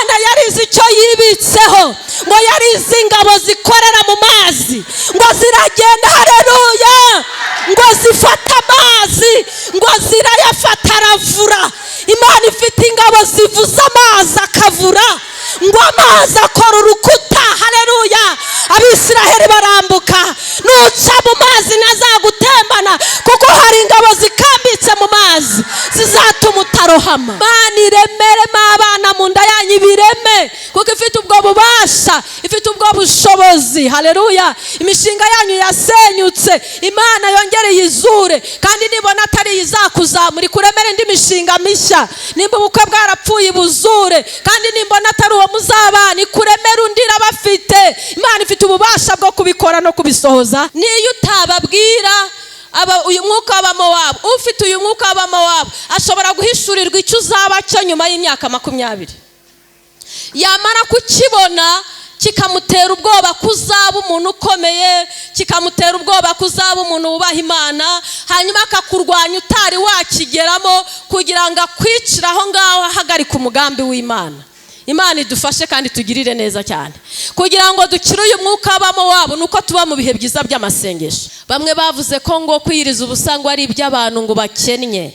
Imana yarize icyo yibitseho, ngo yarize ingabo zikorera mu mazi, ngo ziragenda, haleluya, ngo zifata amazi, ngo zirayafata aravura. Imana ifite ingabo zivuza amazi akavura, ngo amazi akora urukuta, haleluya. Abisiraheli barambuka, nuca mu mazi ntazagutembana, kuko hari ingabo zikambitse mu mazi zizatuma utarohama. Imana iremeremo abana mu nda yanyu, ibireme, kuko ifite ubwo bubasha, ifite ubwo bushobozi, haleluya. Imishinga yanyu yasenyutse, Imana yongere yizure, kandi nibona atari izakuzamura kuremera indi mishinga mishya. Nimba ubukwe bwarapfuye buzure, kandi nimbona atari uwo muzabana ikuremera undi irabafite. Imana ifite ububasha bwo kubikora no kubisohoza. Niyo utababwira uyu mwuka w'Abamowabu, ufite uyu mwuka w'Abamowabu ashobora guhishurirwa icyo uzaba cyo nyuma y'imyaka 20. Yamara kukibona kikamutera ubwoba kuzaba umuntu ukomeye, kikamutera ubwoba kuzaba umuntu wubaha Imana, hanyuma akakurwanya utari wakigeramo kugira ngo akwicire aho ngaho ahagarika umugambi w'Imana. Imana idufashe kandi tugirire neza cyane kugira ngo dukire uyu mwuka w'Abamowabu. Nuko tuba mu bihe byiza by'amasengesho. Bamwe bavuze ko ngo kwiriza ubusa ngo ari iby'abantu ngo bakennye.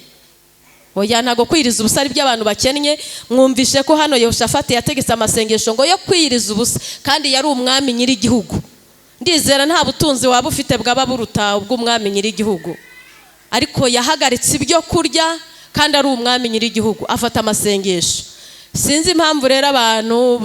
Oya, ntago kwiriza ubusa ari iby'abantu bakennye. Mwumvishe ko hano Yehoshafati yategetse amasengesho ngo yo kwiriza ubusa, kandi yari umwami nyiri igihugu. Ndizera nta butunzi waba ufite bwaba buruta ubw'umwami nyiri igihugu, ariko yahagaritse ibyo kurya kandi ari umwami nyiri igihugu, afata amasengesho. Sinzi impamvu rero abantu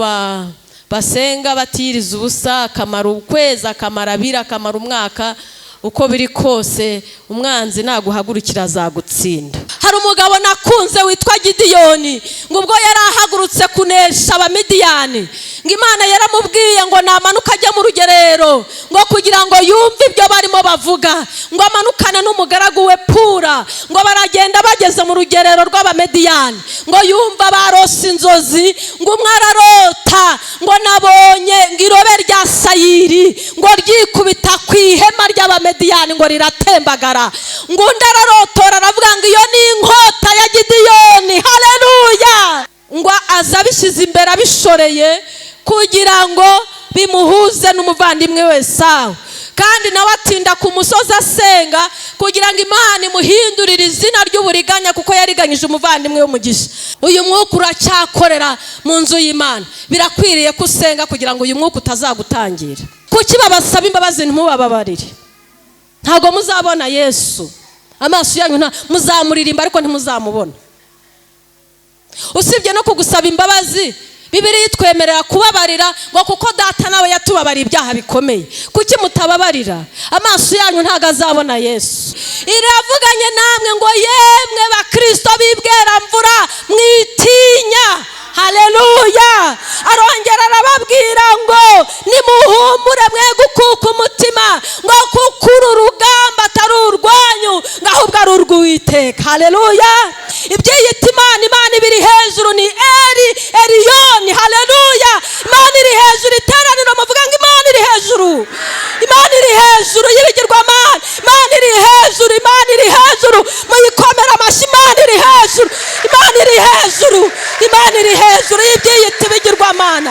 basenga batiriza ubusa, akamara ukwezi, akamara abiri, akamara umwaka. Uko biri kose umwanzi naguhagurukira azagutsinda. Hari umugabo nakunze witwa Gideyoni, ngo ubwo yari ahagurutse kunesha Abamidiyani, ngo Imana yaramubwiye ngo namanuka ajya mu rugerero, ngo kugira ngo yumve ibyo barimo bavuga, ngo amanukane n'umugaragu we Pura, ngo baragenda bageze mu rugerero rw'Abamidiyani, ngo yumva barose inzozi, ngo umwe ararota ngo nabonye ngo irobe rya sayiri ngo ryikubita ku ihema ry'Abamidiyani ngo riratembagara, ngo undi ararotora aravuga ngo iyo ni inkota ya Gideyoni, haleluya. Ngo aza bishyize imbere abishoreye kugira ngo bimuhuze n'umuvandimwe we Esawu, kandi nawe atinda ku musozi asenga kugira ngo Imana imuhindurire izina ry'uburiganya, kuko yariganyije umuvandimwe w'umugisha. Uyu mwuka uracyakorera mu nzu y'Imana, birakwiriye ko usenga kugira ngo uyu mwuka utazagutangira. Kuki babasaba imbabazi ntimubababarire? Ntago muzabona Yesu, amaso yanyu muzamuririmba ariko ntimuzamubona. Usibye no kugusaba imbabazi, Bibiliya itwemerera kubabarira, ngo kuko data nawe yatubabariye ibyaha bikomeye. Kuki mutababarira? Amaso yanyu ntago azabona Yesu. Iravuganye namwe ngo yemwe bakristo bibwera mvura mwitinya, haleluya. Arongera arababwira ngo nimuhumure mwe gukuka umutima, ngo kuko urugamba atari urwanyu ngahubwo ari urw'Uwiteka, haleluya. Ibyiyita Imana ibiri hejuru ni Eliyoni, haleluya. Imana iri hejuru, iteraniro muvuga ngo Imana iri hejuru, Imana iri hejuru y'ibigirwamana, Imana iri hejuru, Imana iri hejuru. Muyikomera amashyi, Imana iri hejuru, Imana iri hejuru, Imana iri hejuru y'ibyiyita ibigirwamana,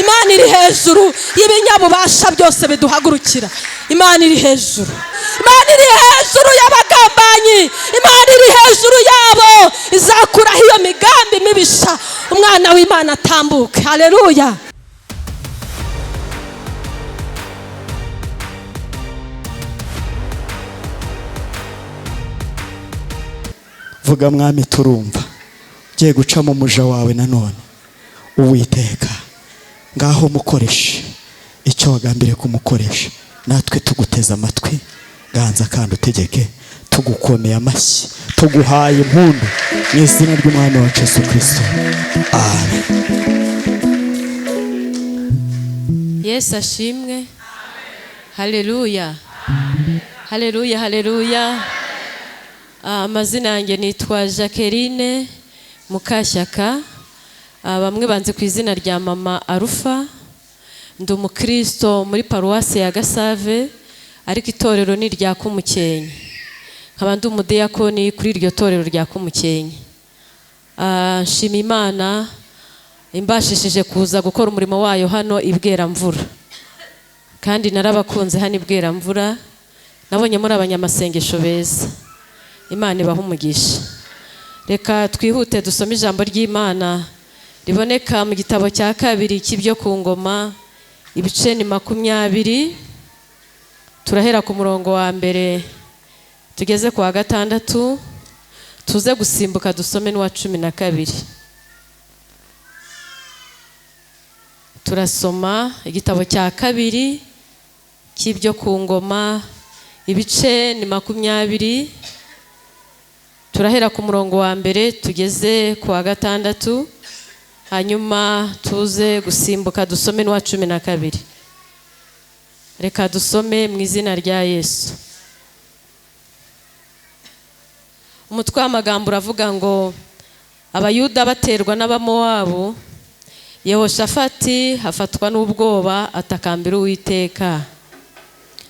Imana iri hejuru y'ibinyabubasha byose biduhagurukira. Imana iri hejuru, Imana iri hejuru y'abagambanyi, Imana iri hejuru yabo. Izakuraho iyo migambi mibisha, umwana w'Imana atambuke, haleluya. Vuga mwami turumva, ugiye guca mu muja wawe nanone. Uwiteka ngaho mukoreshe icyo wagambiriye kumukoresha, natwe tuguteza amatwi, ganza kandi utegeke, tugukomeye amashyi, tuguhaye impundu mu izina ry'umwami wacu Yesu Kristo, amen. Yesu ashimwe, haleluya, haleluya, haleluya. Amazina yanjye nitwa Jacqueline Mukashyaka, bamwe banze ku izina rya Mama Arufa. Ndi umukristo muri paruwasi ya Gasave, ariko itorero ni rya Kumukenke. Nkaba ndi umudiyakoni kuri iryo torero rya Kumukenke. Nshima Imana imbashishije kuza gukora umurimo wayo hano ibweramvura, kandi narabakunze hano ibweramvura. Nabonye muri abanyamasengesho beza. Imana ibahe umugisha. Reka twihute dusome ijambo ry'Imana riboneka mu gitabo cya 2 cy'ibyo ku ngoma, ibice ni 20. Turahera ku murongo wa mbere tugeze ku wa 6, tuze gusimbuka dusome n'uwa 12. Turasoma igitabo cya 2 cy'ibyo ku ngoma, ibice ni 20. Turahera ku murongo wa mbere tugeze ku wa 6, hanyuma tuze gusimbuka dusome n'uwa 12. Reka dusome mu izina rya Yesu. Umutwe w'amagambo uravuga ngo Abayuda baterwa n'Abamowabu, Yehoshafati hafatwa n'ubwoba atakambira Uwiteka.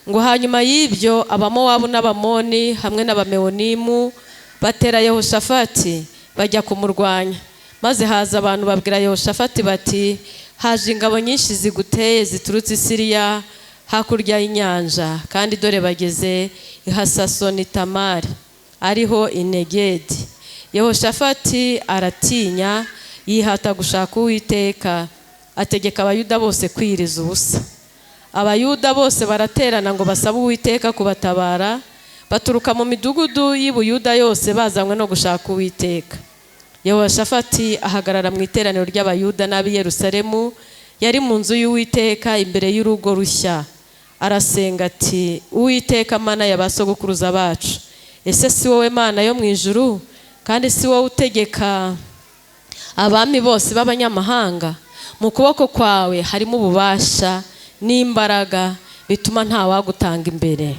Ngo hanyuma y'ibyo Abamowabu n'Abamoni hamwe n'Abamewonimu batera Yehoshafati bajya kumurwanya. Maze haza abantu babwira Yehoshafati bati, haje ingabo nyinshi ziguteye ziturutse i Siriya hakurya y'inyanja, kandi dore bageze i Hasasoni Tamari, ariho Inegedi. Yehoshafati aratinya, yihata gushaka Uwiteka, ategeka Abayuda bose kwiyiriza ubusa. Abayuda bose baraterana ngo basabe Uwiteka kubatabara, baturuka mu midugudu y'Ubuyuda yose bazanywe no gushaka Uwiteka. Yehoshafati ahagarara mu iteraniro ry'Abayuda n'ab'i Yerusalemu, yari mu nzu y'Uwiteka imbere y'urugo rushya. Arasenga ati, Uwiteka Mana ya basogokuruza bacu, ese si wowe Mana yo mu ijuru, kandi si wowe utegeka abami bose b'abanyamahanga? Mu kuboko kwawe harimo ububasha n'imbaraga bituma nta wagutanga imbere.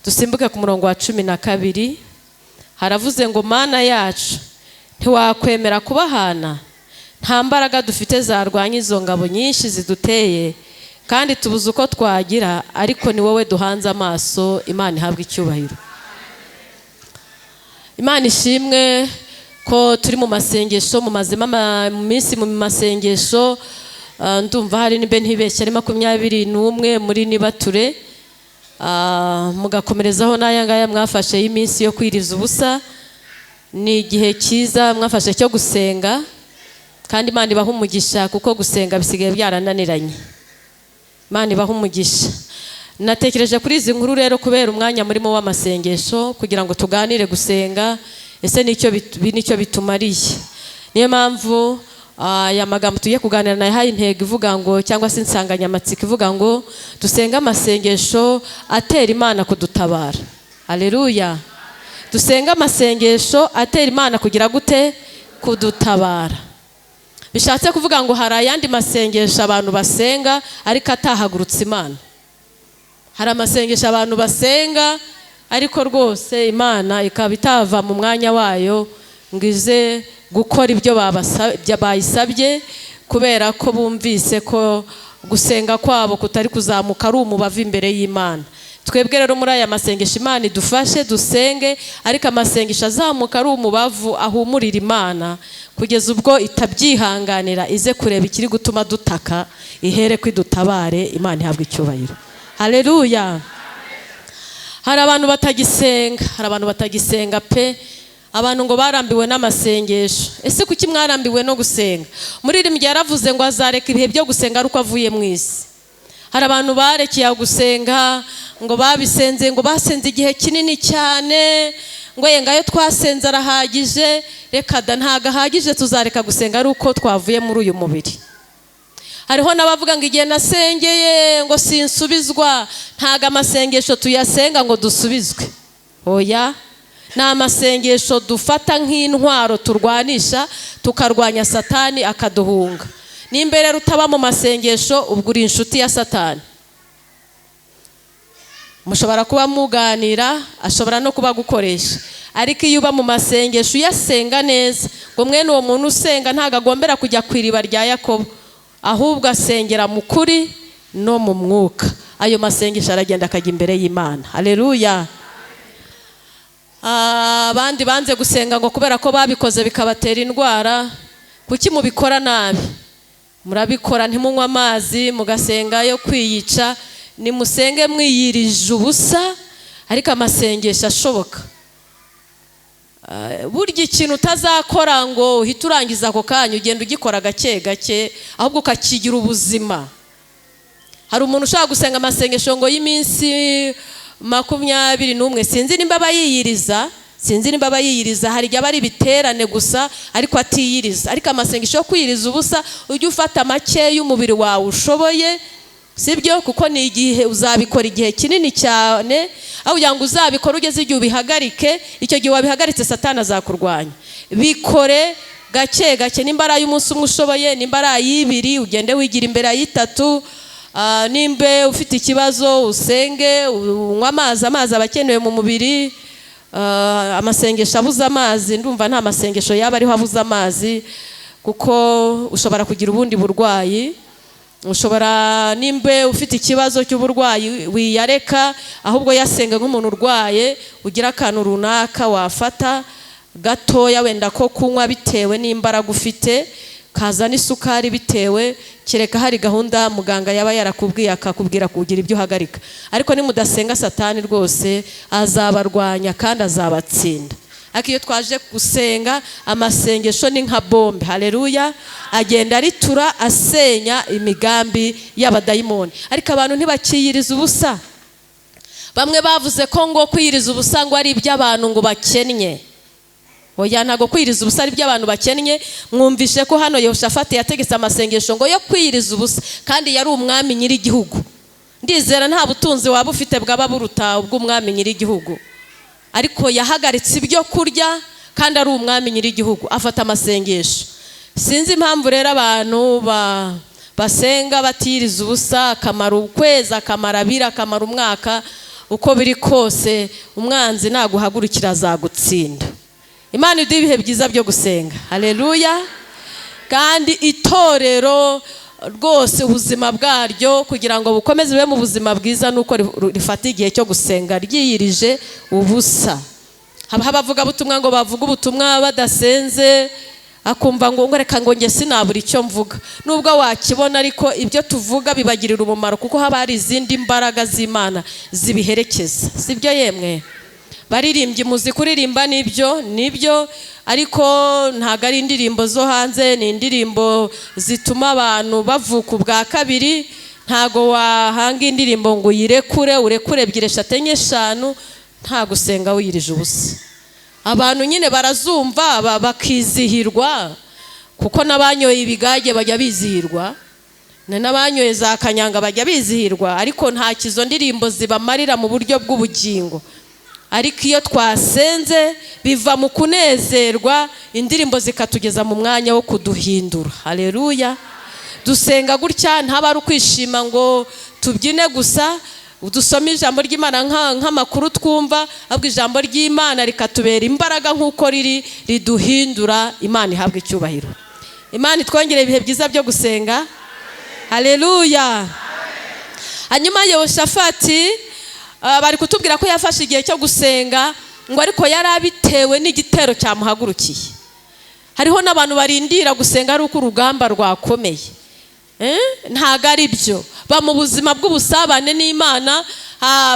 Dusimbuke ku murongo wa 12. Haravuze ngo, Mana yacu, ntiwakwemera kubahana? Nta mbaraga dufite zarwanya izo ngabo nyinshi ziduteye, kandi tubuze uko twagira, ariko ni wowe duhanze amaso. Imana ihabwe icyubahiro. Imana ishimwe ko turi mu masengesho, mu mazima mu minsi mu masengesho. Ndumva hari nimbe ntibeshye ari 21 muri nibature. Mugakomerezaho n'aya ngaya mwafashe y'iminsi yo kwiriza ubusa. Ni igihe cyiza mwafashe cyo gusenga, kandi Imana ibaha umugisha kuko gusenga bisigaye byarananiranye. Imana ibaha umugisha. Natekereje kuri izi nkuru rero kubera umwanya murimo w'amasengesho, kugira ngo tuganire gusenga ese nicyo bitumariye. Niyo mpamvu aya magambo tugiye kuganira na yahaye intego ivuga ngo, cyangwa se insanganyamatsiko ivuga ngo dusenga amasengesho atera Imana kudutabara. Haleluya. Dusenga amasengesho atera Imana kugira gute? Kudutabara. Bishatse kuvuga ngo hari ayandi masengesho abantu basenga ariko atahagurutse Imana. Hari amasengesho abantu basenga ariko rwose Imana ikaba itava mu mwanya wayo ngo ize gukora ibyo bayisabye, kubera ko bumvise ko gusenga kwabo kutari kuzamuka ari umubavu imbere y'Imana. Twebwe rero muri aya masengesho Imana idufashe dusenge, ariko amasengesho azamuka ari umubavu ahumurira Imana kugeza ubwo itabyihanganira, ize kureba ikiri gutuma dutaka, ihere kwidutabare. Imana ihabwe icyubahiro. Haleluya. Hari abantu batagisenga pe. Abantu ngo barambiwe n'amasengesho. Ese kuki mwarambiwe no gusenga? Umuririmbyi yaravuze ngo azareka ibihe byo gusenga ari uko avuye mu isi. Hari abantu barekeye gusenga, ngo babisenze, ngo basenze igihe kinini cyane, ngo yengayo twasenze arahagije. Reka da, ntago ahagije. Tuzareka gusenga ari uko twavuye muri uyu mubiri. Hariho n'abavuga ngo igihe nasengeye ngo sinsubizwa. Ntago amasengesho tuyasenga ngo dusubizwe. Oya, ni amasengesho dufata nk'intwaro turwanisha, tukarwanya Satani akaduhunga. Nimbere rutaba mu masengesho, ubwo uri inshuti ya Satani. Mushobora kuba muganira, ashobora no kuba gukoresha, ariko iyo uba mu masengesho uyasenga neza, ngo mwene uwo muntu usenga ntago agombera kujya ku iriba rya Yakobo, ahubwo asengera mu kuri no mu mwuka. Ayo masengesho aragenda akajya imbere y'Imana. Haleluya. Abandi banze gusenga ngo kubera ko babikoze bikabatera indwara. Kuki mubikora nabi? murabikora ntimunywa amazi mugasenga yo kwiyica, nimusenge mwiyirije ubusa ariko amasengesho ashoboka. Burya ikintu utazakora ngo uhite urangiza ako kanya, ugenda ugikora gake gake ahubwo ukakigira ubuzima. Hari umuntu ushaka gusenga amasengesho ngo y'iminsi 21, sinzi nimba bayiyiriza, hari igihe aba ari ibiterane gusa ariko atiyiriza. Ariko amasengesho yo kwiyiriza ubusa ujye ufata make y'umubiri wawe ushoboye, sibyo? Kuko ni igihe uzabikora igihe kinini cyane, aho kugira ngo uzabikora ugeze igihe ubihagarike. Icyo gihe wabihagaritse Satani azakurwanya. Bikore gake gake, nimba ari ay'umunsi umwe ushoboye, nimba ari ay'ibiri ugende wigira imbere y'itatu. Nimba ufite ikibazo usenge, unywa amazi aba akenewe mu mubiri. Amasengesho abuze amazi, ndumva nta masengesho yaba ariho abuze amazi, kuko ushobora kugira ubundi burwayi. Ushobora nimba ufite ikibazo cy'uburwayi wiyareka, ahubwo yasenga nk'umuntu urwaye, ugira akantu runaka wafata gatoya wenda ko kunywa bitewe n'imbaraga ufite, kaza n'isukari bitewe, kereka hari gahunda muganga yaba yarakubwiye akakubwira kugira ibyo uhagarika. Ariko nimudasenga Satani rwose azabarwanya kandi azabatsinda. Ariko iyo twaje gusenga, amasengesho ni nka bombe, haleluya, agenda aritura asenya imigambi y'abadayimoni. Ariko abantu ntibakiyiriza ubusa. Bamwe bavuze ko ngo kwiyiriza ubusa ngo ari iby'abantu ngo bakennye. Oya, ntago kwiyiriza ubusa ari iby'abantu bakennye. Mwumvishe ko hano Yehoshafati yategetse amasengesho ngo yo kwiyiriza ubusa, kandi yari umwami nyiri igihugu. Ndizera nta butunzi waba ufite bwaba buruta ubw'umwami nyiri igihugu, ariko yahagaritse ibyo kurya kandi ari umwami nyiri igihugu, afata amasengesho. Sinzi impamvu rero abantu basenga batiyiriza ubusa, akamara ukwezi, akamara abiri, akamara umwaka, uko biri kose umwanzi naguhagurukira azagutsinda. Imana iduhe ibihe byiza byo gusenga, haleluya. Kandi itorero rwose ubuzima bwaryo kugira ngo bukomeze bube mu buzima bwiza, nuko rifata igihe cyo gusenga ryiyirije ubusa. Haba bavuga butumwa ngo bavuga ubutumwa badasenze, akumva ngo reka ngo nge sinabura icyo mvuga. Nubwo wakibona, ariko ibyo tuvuga bibagirira umumaro, kuko haba hari izindi mbaraga z'Imana zibiherekeza, sibyo yemwe? Baririmbye muzi kuririmba nibyo, ariko ntago ari indirimbo zo hanze, ni indirimbo zituma abantu bavuka ubwa kabiri. Ntago wahanga indirimbo ngo urekure 2, 3, 4, 5 nta gusenga wiyirije ubusa. Abantu nyine barazumva bakizihirwa, kuko n'abanyoye ibigage bajya bizihirwa, n'abanyoye za kanyanga bajya bizihirwa, ariko nta kizo ndirimbo zibamarira mu buryo bw'ubugingo. Ariko iyo twasenze biva mu kunezerwa, indirimbo zikatugeza mu mwanya wo kuduhindura, haleluya. Dusenga gutya ntaba ari ukwishima ngo tubyine gusa, dusome ijambo ry'Imana nk'amakuru twumva, ahubwo ijambo ry'Imana rikatubera imbaraga nk'uko riduhindura. Imana ihabwe icyubahiro. Imana itwongere ibihe byiza byo gusenga, haleluya. Hanyuma Yehoshafati bari kutubwira ko yafashe igihe cyo gusenga, ngo ariko yari abitewe n'igitero cyamuhagurukiye. Hariho n'abantu barindira gusenga ari uko urugamba rwakomeye. Ntago ari byo. Ba mu buzima bw'ubusabane n'Imana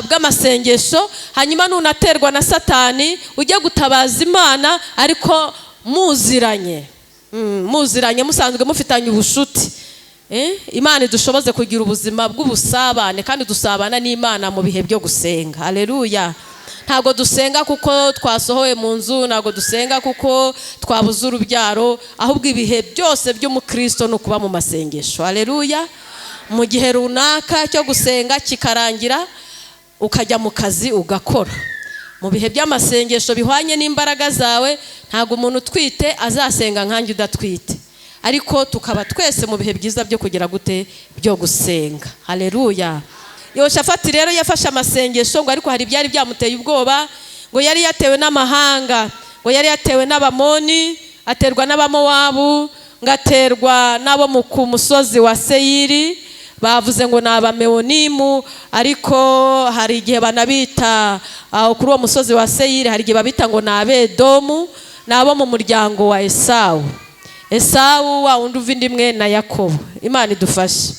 bw'amasengesho, hanyuma nunaterwa na Satani ujye gutabaza Imana, ariko muziranye musanzwe mufitanye ubushuti. Imana idushoboze kugira ubuzima bw'ubusabane, kandi dusabana n'Imana mu bihe byo gusenga, haleluya. Ntago dusenga kuko twasohowe mu nzu, ntago dusenga kuko twabuze urubyaro, ahubwo ibihe byose by'umukristo no kuba mu masengesho, haleluya. Mu gihe runaka cyo gusenga kikarangira, ukajya mu kazi ugakora. Mu bihe by'amasengesho bihwanye n'imbaraga zawe, ntago umuntu utwite azasenga nkanjye udatwite, ariko tukaba twese mu bihe byiza byo kugira gute, byo gusenga, haleluya. Yehoshafati rero yafashe amasengesho, ngo ariko hari byari byamuteye ubwoba, ngo yari yatewe n'amahanga, ngo yari yatewe n'Abamoni, aterwa n'Abamowabu, ngaterwa n'abo ku musozi wa Seyiri, bavuze ngo ni Abamewonimu, ariko hari igihe banabita kuri uwo musozi wa Seyiri, hari igihe babita ngo ni Abedomu, nabo mu muryango wa Esawu. Esawu wa wundi uva indi imwe na Yakobo. Imana idufashe.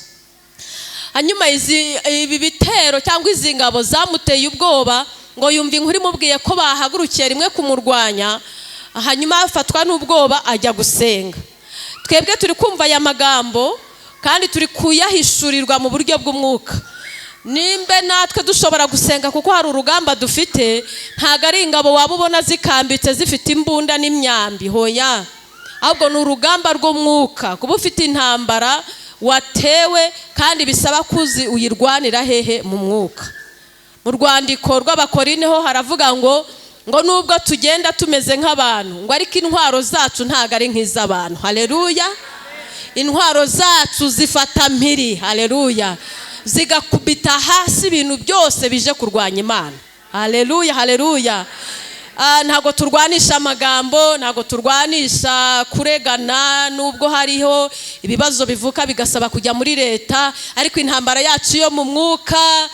Hanyuma ibi bitero cyangwa izi ngabo zamuteye ubwoba ngo yumva inkuru imubwiye ko bahagurukiye rimwe kumurwanya, hanyuma afatwa n'ubwoba ajya gusenga. Twebwe turi kumva aya magambo kandi turi kuyahishurirwa mu buryo bw'umwuka. Nimbe natwe dushobora gusenga kuko hari urugamba dufite, ntago ari ingabo waba ubona zikambitse zifite imbunda n'imyambi, hoya. Ahubwo ni urugamba rw'umwuka, kuba ufite intambara watewe kandi bisaba kuzi uyirwanira hehe mu mwuka. Mu rwandiko rw'Abakorine ho haravuga ngo nubwo tugenda tumeze nk'abantu, ngo ariko intwaro zacu ntago ari nk'iz'abantu. Haleluya. Intwaro zacu zifata mpiri, haleluya, zigakubita hasi ibintu byose bije kurwanya Imana. Haleluya, haleluya. Ntago turwanisha amagambo, ntago turwanisha kuregana, nubwo hariho ibibazo bivuka bigasaba kujya muri leta, ariko intambara yacu yo mu mwuka,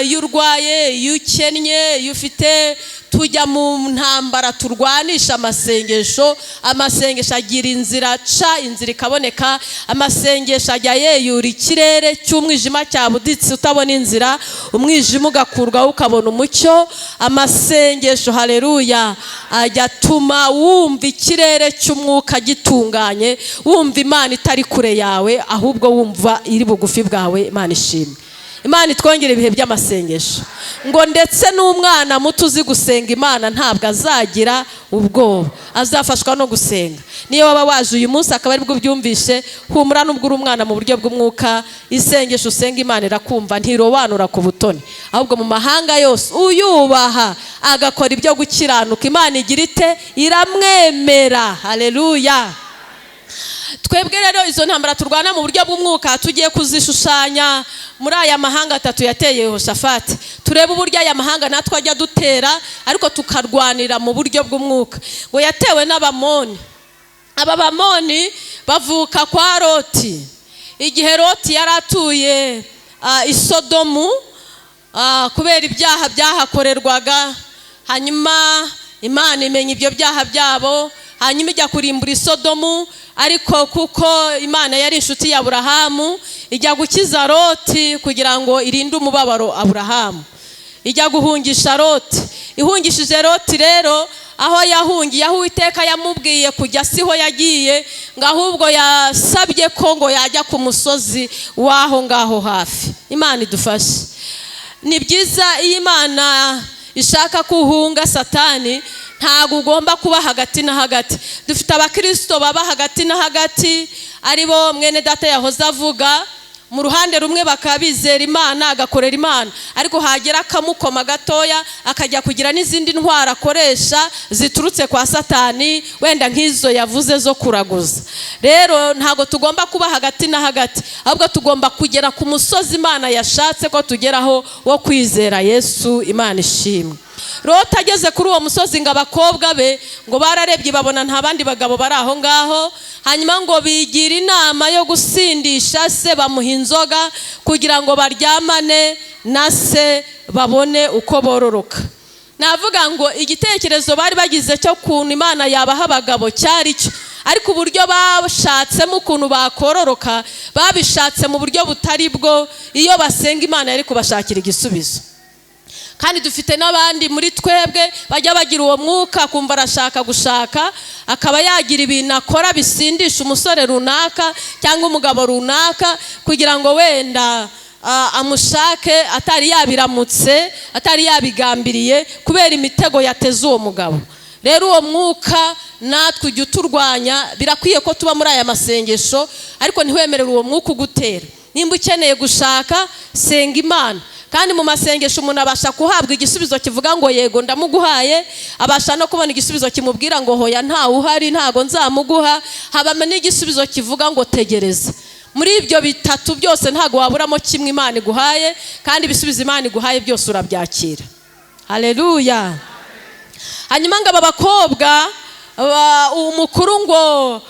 iyo urwaye, iyo ukennye, iyo ufite, tujya mu ntambara turwanisha amasengesho. Amasengesho agira inzira ca, inzira ikaboneka. Amasengesho ajya yeyura ikirere cy'umwijima cyabuditse utabona inzira, umwijima ugakurwaho ukabona umucyo. Amasengesho, haleluya, ajya atuma wumva ikirere cy'umwuka gitunganye, wumva Imana itari kure yawe, ahubwo wumva iri bugufi bwawe. Imana ishimwe. Imana itwongere ibihe by'amasengesho. Ngo ndetse n'umwana muto uzi gusenga Imana ntabwo azagira ubwoba, azafashwa no gusenga. Niyo waba waje uyu munsi akaba ari bwo ubyumvishe, humura nubwo uri umwana mu buryo bw'umwuka, isengesho usenga Imana irakumva, ntirobanura ku butoni. Ahubwo mu mahanga yose uyubaha agakora ibyo gukiranuka, Imana igira ite? Iramwemera. Haleluya. Twebwe rero izo ntambara turwana mu buryo bw'umwuka tugiye kuzishushanya muri aya mahanga atatu yateye Yehoshafati. Turebe uburyo aya mahanga natwe ajya dutera, ariko tukarwanira mu buryo bw'umwuka. Ngo yatewe n'Abamoni. Aba Bamoni bavuka kwa Loti. Igihe Loti yari atuye i Sodomu, kubera ibyaha byahakorerwaga, hanyuma Imana imenya ibyo byaha byabo, hanyuma ijya kurimbura i Sodomu. Ariko kuko Imana yari inshuti ya Aburahamu, ijya gukiza Loti kugira ngo irinde umubabaro Aburahamu. Ijya guhungisha Loti. Ihungishije Loti rero, aho yahungiye, aho Uwiteka yamubwiye kujya siho yagiye, ngo ahubwo yasabye ko ngo yajya ku musozi waho ngaho hafi. Imana idufashe. Ni byiza iyo Imana ishaka kuhunga Satani, ntago ugomba kuba hagati na hagati. Dufite abakristo baba hagati na hagati, aribo mwene data yahoze avuga. Mu ruhande rumwe bakabizera Imana, agakorera Imana, ariko hagera akamukoma gatoya akajya kugira n'izindi ntwara akoresha ziturutse kwa Satani, wenda nk'izo yavuze zo kuraguza. Rero ntago tugomba kuba hagati na hagati, ahubwo tugomba kugera ku musozi Imana yashatse ko tugeraho wo kwizera Yesu. Imana ishimwe. Loti ageze kuri uwo musozi ngo abakobwa be ngo bararebye babona nta bandi bagabo bari aho ngaho, hanyuma ngo bigira inama yo gusindisha se, bamuha inzoga kugira ngo baryamane na se babone uko bororoka. Navuga ngo igitekerezo bari bagize cyo kuntu Imana yabaha abagabo cyari cyo, ariko uburyo bashatsemo ukuntu bakororoka babishatse mu buryo butari bwo. Iyo basenga Imana yari kubashakira igisubizo. Kandi dufite n'abandi muri twebwe bajya bagira uwo mwuka, kumva arashaka gushaka, akaba yagira ibintu akora bisindisha umusore runaka cyangwa umugabo runaka kugira ngo wenda amushake atari yabiramutse, atari yabigambiriye, kubera imitego yateze uwo mugabo. Rero uwo mwuka natwe ujya uturwanya. Birakwiye ko tuba muri aya masengesho, ariko ntiwemerere uwo mwuka ugutera. Nimba ukeneye gushaka, senga Imana. Kandi mu masengesho umuntu abasha kuhabwa igisubizo kivuga ngo yego ndamuguhaye, abasha no kubona igisubizo kimubwira ngo hoya ntawe uhari, ntago nzamuguha. Habamo n'igisubizo kivuga ngo tegereza. Muri ibyo bitatu byose ntago waburamo kimwe Imana iguhaye, kandi ibisubizo Imana iguhaye byose urabyakira. Haleluya. Hanyuma ngo aba bakobwa, umukuru ngo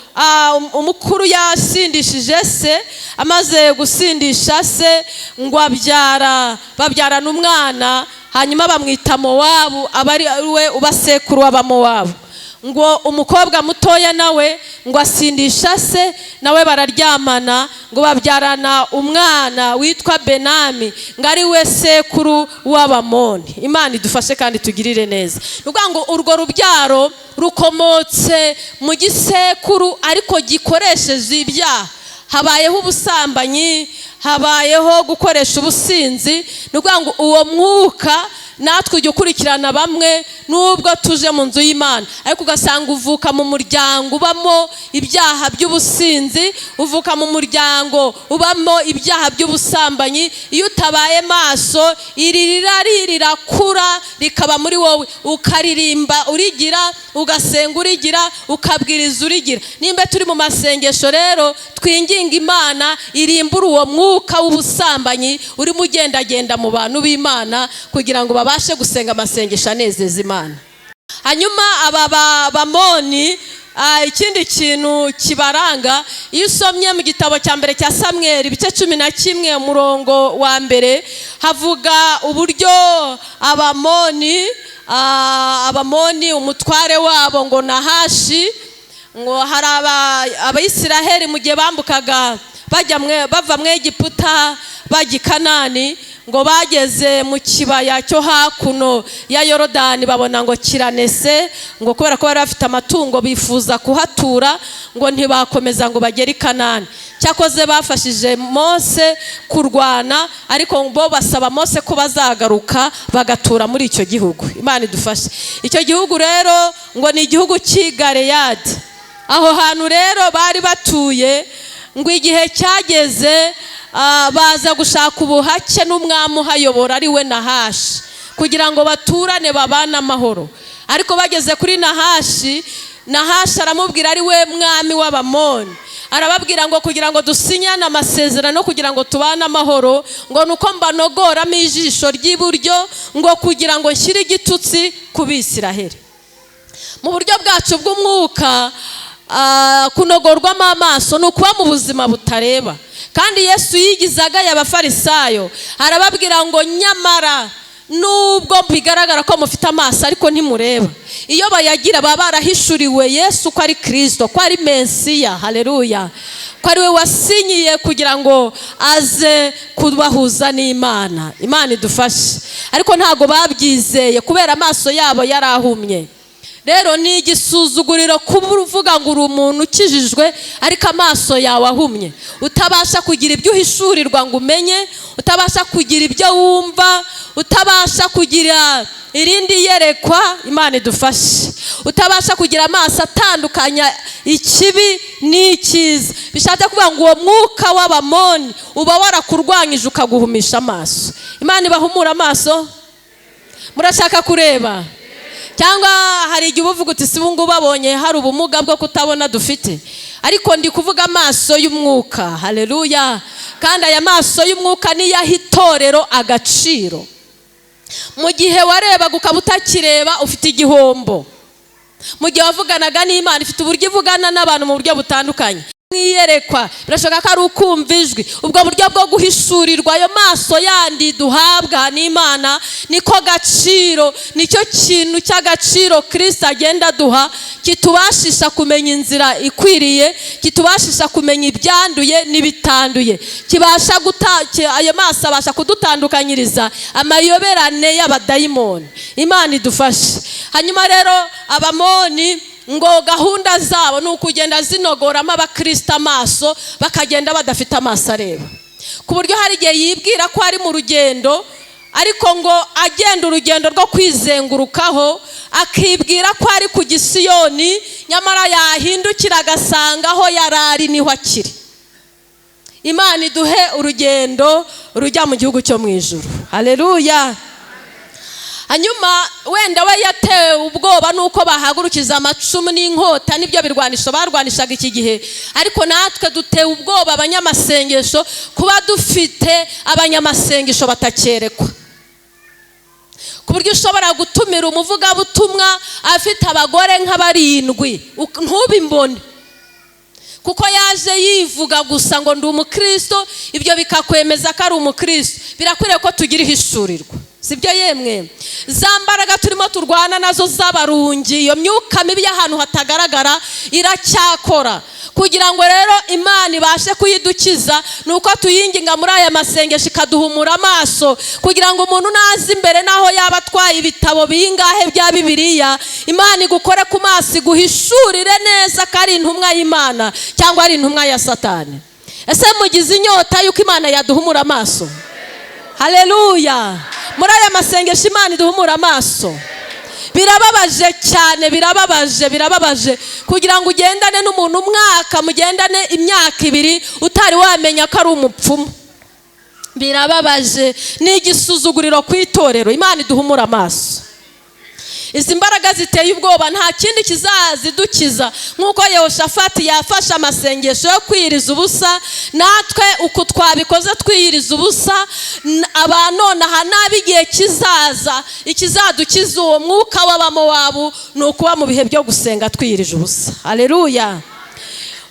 umukuru yasindishije se, amaze gusindisha se ngo babyarana umwana, hanyuma bamwita Mowabu, aba ari we ubasekuru w'Abamowabu. ngo umukobwa mutoya nawe ngo asindisha se, nawe bararyamana ngo babyarana umwana witwa Benami, ngo ari we sekuru w'Abamoni. Imana idufashe kandi tugirire neza. Nukuvuga ngo urwo rubyaro rukomotse mu gisekuru ariko gikoresheje ibyaha. Habayeho ubusambanyi, habayeho gukoresha ubusinzi. Nukuvuga ngo uwo mwuka natwe ujya ukurikirana bamwe nubwo tuje mu nzu y'Imana, ariko ugasanga uvuka mu muryango ubamo ibyaha by'ubusinzi, uvuka mu muryango ubamo ibyaha by'ubusambanyi. Iyo utabaye maso iririra rirakura rikaba muri wowe, ukaririmba urigira, ugasenga urigira, ukabwiriza urigira. Nimba turi mu masengesho rero twinginga Imana irimbura uwo mwuka w'ubusambanyi urimo ugendagenda mu bantu b'Imana, kugira ngo babashe gusenga amasengesho anezeza Imana. Hanyuma aba Bamoni, ikindi kintu kibaranga, iyo usomye mu gitabo cya mbere cya Samweli ibice 11 umurongo wa mbere, havuga uburyo Abamoni umutware wabo ngo Nahashi, ngo hari Abayisiraheli mu gihe bambukaga bava mu Egiputa bajya i Kanani, ngo bageze mu kibaya cyo hakuno ya Yorodani babona ngo kiranese, ngo kubera ko bari bafite amatungo bifuza kuhatura, ngo ntibakomeza ngo bagere i Kanani. Cyakoze bafashije Mose kurwana, ariko bo basaba Mose ko bazagaruka bagatura muri icyo gihugu. Imana idufashe. Icyo gihugu rero ngo ni igihugu cy'i Galeyadi. Aho hantu rero bari batuye, ngo igihe cyageze baza gushaka ubuhake n'umwami uhayobora ari we Nahashi, kugira ngo baturane babane amahoro. Ariko bageze kuri Nahashi aramubwira, ari we mwami w'Abamoni, arababwira ngo kugira ngo dusinyane amasezerano kugira ngo tubane amahoro, ngo nuko mbanogoramo ijisho ry'iburyo, ngo kugira ngo nshyire igitutsi ku Bisiraheli. Mu buryo bwacu bw'umwuka, kunogorwamo amaso ni ukuba mu buzima butareba. Kandi Yesu yigizaga y'Abafarisayo, arababwira ngo nyamara nubwo bigaragara ko mufite amaso ariko ntimureba, iyo bayagira baba barahishuriwe Yesu ko ari Kristo, ko ari Mesiya. Haleluya. Ko ari we wasinyiye kugira ngo aze kubahuza n'Imana. Imana idufashe. Ariko ntago babyizeye kubera amaso yabo yarahumye. Rero ni igisuzuguriro kuba uvuga ngo uri umuntu ukijijwe ariko amaso yawe ahumye, utabasha kugira ibyo uhishurirwa ngo umenye, utabasha kugira ibyo wumva, utabasha kugira irindi yerekwa. Imana idufashe. Utabasha kugira amaso atandukanya ikibi n'icyiza. Bishatse kuvuga ngo uwo mwuka w'Abamoni uba warakurwanyije ukaguhumisha amaso. Imana ibahumura amaso. Murashaka kureba? Cyangwa hari igihe uvuga uti si bungu babonye hari ubumuga bwo kutabona dufite, ariko ndi kuvuga amaso y'umwuka. Haleluya. Kandi aya maso y'umwuka niyo aha itorero agaciro. Mu gihe warebaga ukaba utakireba ufite igihombo. Mu gihe wavuganaga n'Imana ifite uburyo ivugana n'abantu mu buryo butandukanye. Mwiyerekwa birashoboka ko ari ukumva ijwi. Ubwo buryo bwo guhishurirwa ayo maso yandi duhabwa n'Imana niko gaciro, nicyo kintu cy'agaciro Kristo agenda duha, kitubashisha kumenya inzira ikwiriye, kitubashisha kumenya ibyanduye n'ibitanduye, kibasha ayo maso abasha kudutandukanyiriza amayoberane y'abadayimoni. Imana idufashe. Hanyuma rero Abamoni ngo gahunda zabo ni ukugenda zinogoramo Abakristo amaso, bakagenda badafite amaso areba, ku buryo hari igihe yibwira ko ari mu rugendo, ariko ngo agenda urugendo rwo kwizengurukaho akibwira ko ari ku Gisiyoni, nyamara yahindukira agasanga aho yarari niho akiri. Imana iduhe urugendo rujya mu gihugu cyo mu ijuru. Haleluya. Hanyuma wenda we yatewe ubwoba nuko bahagurukiza amacumu n'inkota n'ibyo birwanisho barwanishaga iki gihe, ariko natwe dutewe ubwoba abanyamasengesho kuba dufite abanyamasengesho batakerekwa, ku buryo ushobora gutumira umuvugabutumwa afite abagore nk'abarindwi ntubimbone, kuko yaje yivuga gusa ngo ndi umukristo, ibyo bikakwemeza ko ari umukristo. Birakwiriye ko tugira ihishurirwa. sibyo yemwe? Za mbaraga turimo turwana nazo z'abarungi, iyo myuka mibi y'ahantu hatagaragara iracyakora. Kugira ngo rero Imana ibashe kuyidukiza, nuko tuyinginga muri aya masengesho ikaduhumura amaso, kugira ngo umuntu naza imbere naho yaba atwaye ibitabo bingahe bya Bibiliya, Imana igukore ku maso, iguhishurire neza ko ari intumwa y'Imana cyangwa ari intumwa ya Satani. Ese mugize inyota yuko Imana yaduhumura amaso? Haleluya! Muri aya masengesho Imana iduhumura amaso. Birababaje cyane, birababaje kugira ngo ugendane n'umuntu umwaka, mugendane imyaka 2 utari wamenya ko ari umupfumu. Birababaje, ni igisuzuguriro ku itorero. Imana iduhumura amaso. Izi mbaraga ziteye ubwoba nta kindi kizazidukiza nk'uko Yehoshafati yafashe amasengesho yo kwiyiriza ubusa. Natwe uko twabikoze twiyiriza ubusa, abanonaha n'abigiye kizaza, ikizadukiza uwo mwuka w'Abamowabu ni ukuba mu bihe byo gusenga twiyirije ubusa. Haleluya!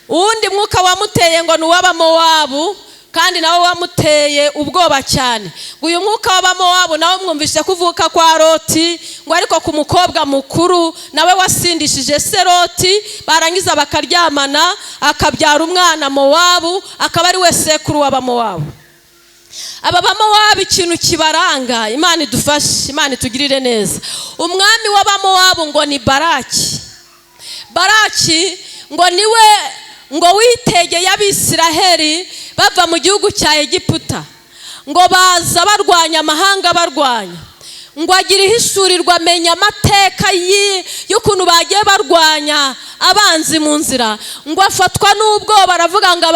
Uwundi mwuka wamuteye ngo ni uw'Abamowabu, kandi nawe wamuteye ubwoba cyane. Uyu mwuka w'Abamowabu nawe mwumvise kuvuka kwa Loti, ngo ariko ku mukobwa mukuru nawe wasindishije se Loti, barangiza bakaryamana akabyara umwana Mowabu, akaba ari we sekuru w'Abamowabu. Aba Bamowabu ikintu kibaranga, Imana idufashe, Imana itugirire neza. Umwami w'Abamowabu ngo ni Baraki. Baraki ngo niwe ngo witegeye Abisiraheli bava mu gihugu cya Egiputa, ngo baza barwanya amahanga, barwanya, ngo agira ihishurirwa, amenya amateka y'ukuntu bagiye barwanya abanzi mu nzira, ngo afatwa n'ubwoba, aravuga ngo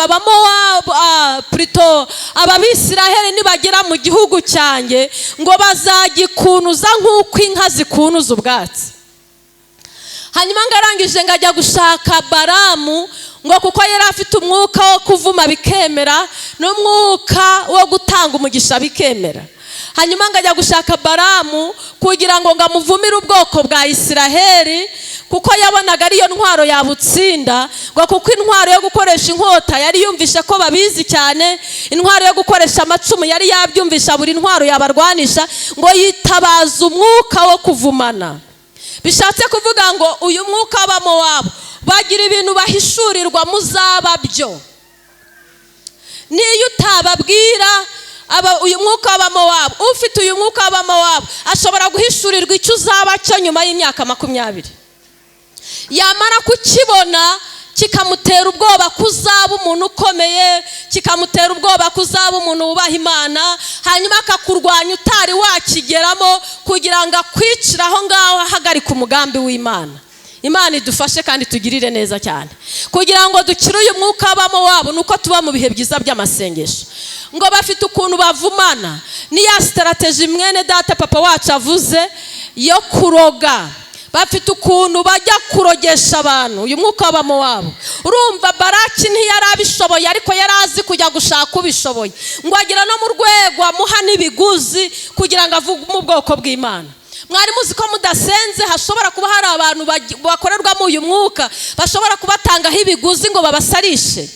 Abisiraheli nibagera mu gihugu cyanjye ngo bazagikunuza nk'uko inka zikunuza ubwatsi. Hanyuma ngo arangije ngo ajya gushaka Baramu, ngo kuko yari afite umwuka wo kuvuma bikemera n'umwuka wo gutanga umugisha bikemera. Hanyuma ngo ajya gushaka Baramu kugira ngo amuvumire ubwoko bwa Isiraheli, kuko yabonaga ariyo ntwaro yabutsinda, ngo kuko intwaro yo gukoresha inkota yari yumvishe ko babizi cyane, intwaro yo gukoresha amacumu yari yabyumvisha buri ntwaro yabarwanisha, ngo yitabaza umwuka wo kuvumana. Bishatse kuvuga ngo uyu mwuka w'Abamowabu bagira ibintu bahishurirwa muzaba byo. Niyo utababwira uyu mwuka w'Abamowabu, ufite uyu mwuka w'Abamowabu ashobora guhishurirwa icyo uzaba cyo nyuma y'imyaka 20. Yamara kukibona kikamutera ubwoba kuzaba umuntu ukomeye, kikamutera ubwoba kuzaba umuntu wubaha Imana, hanyuma akakurwanya utari wakigeramo kugira ngo akwicire aho ngaho ahagarika umugambi w'Imana. Imana idufashe kandi tugirire neza cyane. Kugira ngo dukire uyu mwuka w'Abamowabu nuko tuba mu bihe byiza by'amasengesho. Ngo bafite ukuntu bavumana, ni ya strategy mwene data papa wacu avuze yo kuroga. Bafite ukuntu bajya kurogesha abantu uyu mwuka w'Abamowabu. Urumva Baraki ntiyari abishoboye, ariko yari azi kujya gushaka ubishoboye, ngo agira no mu rwego amuha n'ibiguzi kugira ngo avuge mu bwoko bw'Imana. Mwari muzi ko mudasenze hashobora kuba hari abantu bakorerwamo uyu mwuka, bashobora kubatangaho ibiguzi ngo babasarishe,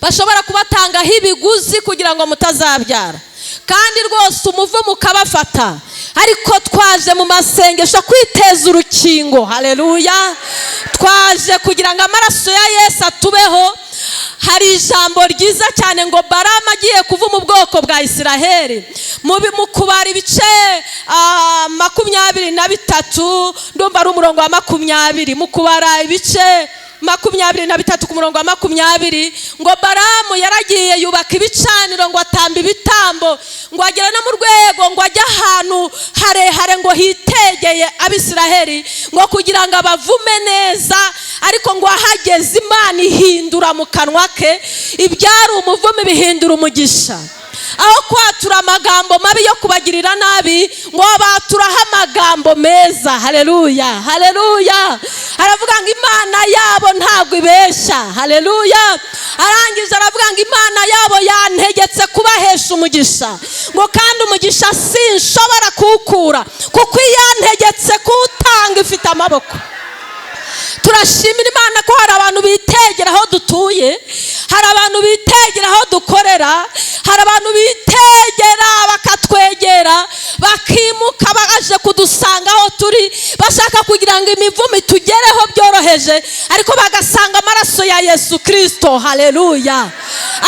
bashobora kubatangaho ibiguzi kugira ngo mutazabyara, kandi rwose umuvumo ukabafata. Ariko twaje mu masengesho kwiteza urukingo. Haleluya! Twaje kugira ngo amaraso ya Yesu atubeho. Hari ijambo ryiza cyane ngo Baramu agiye kuvuma ubwoko bwa Isiraheli, mu kubara ibice 23, ndumva ari umurongo wa 20, mu kubara ibice 23 ku murongo wa 20, ngo Baramu yaragiye yubaka ibicaniro, ngo atamba ibitambo, ngo agera no mu rwego ngo ajya ahantu harehare ngo hitegeye Abisiraheli, ngo kugira ngo abavume neza. Ariko ngo ahageze Imana ihindura mu kanwa ke ibyari umuvumo bihindura umugisha. Aho kwatura amagambo mabi yo kubagirira nabi, ngo baturaho amagambo meza. Haleluya, haleluya. Aravuga ngo Imana yabo ntabwo ibeshya. Haleluya. Arangije aravuga ngo Imana yabo yantegetse kubahesha umugisha, ngo kandi umugisha sinshobora kuwukura, kuko yantegetse kuwutanga ifite amaboko. Turashimira Imana ko hari abantu bitegera aho dutuye, hari abantu bitegera aho dukorera, hari abantu bitegera bakatwegera, bakimura ngo imivumo itugereho byoroheje, ariko bagasanga amaraso ya Yesu Kristo, haleluya,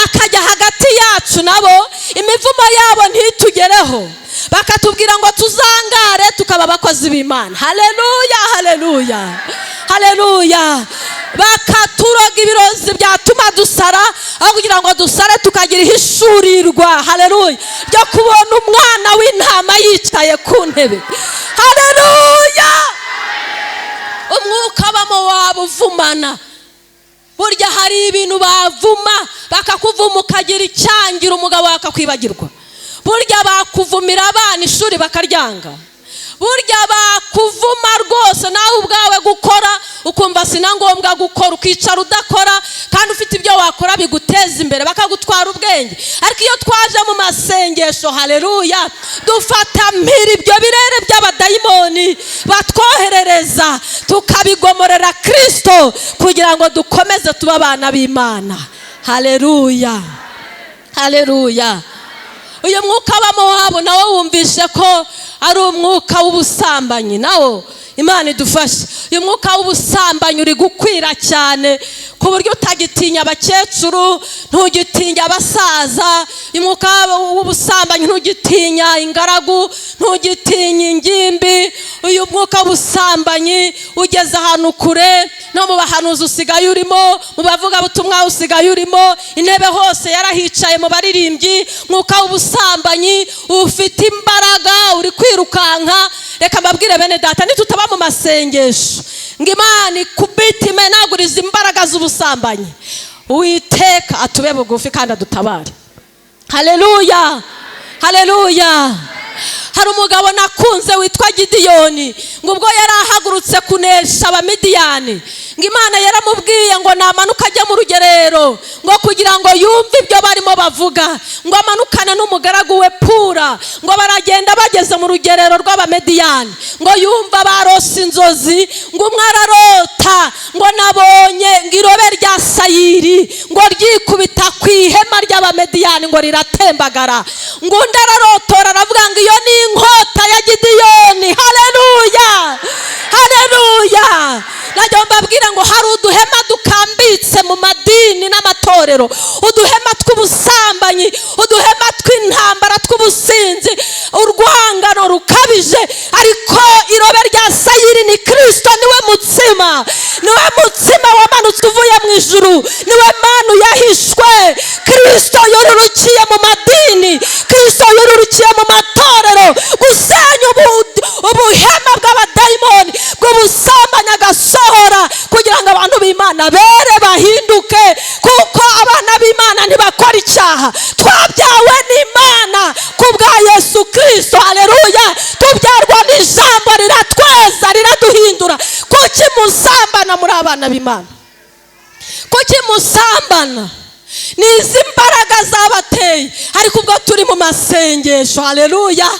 akajya hagati yacu, nabo imivumo yabo ntitugereho, bakatubwira ngo tuzangare tukaba abakozi b'Imana. Haleluya, haleluya, haleluya. Bakaturoga ibirozi byatuma dusara, aho kugira ngo dusare tukagira ihishurirwa, haleluya, ryo kubona umwana w'intama yicaye ku ntebe. Haleluya. Umwuka bamo wabuvumana. Burya hari ibintu bavuma, bakakuvuma ukagira icyangira, umugabo akakwibagirwa. Burya bakuvumira abana ishuri bakaryanga. Burya bakuvuma rwose nawe ubwawe gukora ukumva sina ngombwa gukora, ukicara udakora kandi ufite ibyo wakora biguteza imbere, bakagutwara ubwenge. Ariko iyo twaje mu masengesho, haleluya, dufata mpiri ibyo birere by'abadayimoni batwoherereza, tukabigomorera Kristo kugira ngo dukomeze tuba abana b'Imana. Haleluya, haleluya. Uyu mwuka w'amo wabo nawo wumvishe ko ari umwuka w'ubusambanyi, nawo Imana idufashe. Uyu mwuka w'ubusambanyi uri gukwira cyane ku buryo utagitinya abakecuru, ntugitinya abasaza. Uyu mwuka w'ubusambanyi ntugitinya ingaragu, ntugitinya ingimbi. Uyu mwuka w'ubusambanyi ugeze ahantu kure, no mu bahanuzi usigaye urimo, mu bavuga butumwa usigaye urimo, intebe hose yarahicaye mu baririmbyi. Mwuka w'ubusambanyi ufite imbaraga, uri kwirukanka. Reka mbabwire bene data, nitutaba mu masengesho ngo Imana ikubite imenaguriza imbaraga z'ubusambanyi, Uwiteka atube bugufi kandi adutabare. Haleluya, haleluya. Hari umugabo nakunze witwa Gideyoni, ngo ubwo yari ahagurutse kunesha abamidiyani, ngo Imana yaramubwiye ngo namanuka ajya mu rugerero, ngo kugira ngo yumve ibyo barimo bavuga, ngo amanukane n'umugaragu we Pura. Ngo baragenda bageze mu rugerero rw'abamidiyani, ngo yumva barose inzozi, ngo umwe ararota ngo nabonye ngo irobe rya sayiri ngo ryikubita ku ihema ry'abamidiyani ngo riratembagara. Ngo undi ararotora aravuga ngo iyo ni inkota ya Gideyoni. Haleluya, haleluya. Najya mbabwira ngo hari uduhema dukambitse mu madini n'amatorero, uduhema tw'ubusambanyi, uduhema tw'intambara, tw'ubusinzi, urwangano rukabije. Ariko irobe rya sayiri ni Kristo, niwe mutsima, niwe mutsima wamanutse uvuye mu ijuru, niwe manu yahishwe. Kristo yorurukiye mu madini, Kristo yorurukiye mu matorero gusenya ubuhema bw'abadayimoni bw'ubusambanyi, agasohora kugira ngo abantu b'Imana bere bahinduke, kuko abana b'Imana ntibakora icyaha. Twabyawe n'Imana kubwa Yesu Kristo, haleluya. Tubyarwa n'ijambo riratweza, riraduhindura. Kuki musambana muri abana b'Imana? Kuki musambana? Ni izi mbaraga zabateye. Ariko ubwo turi mu masengesho, haleluya,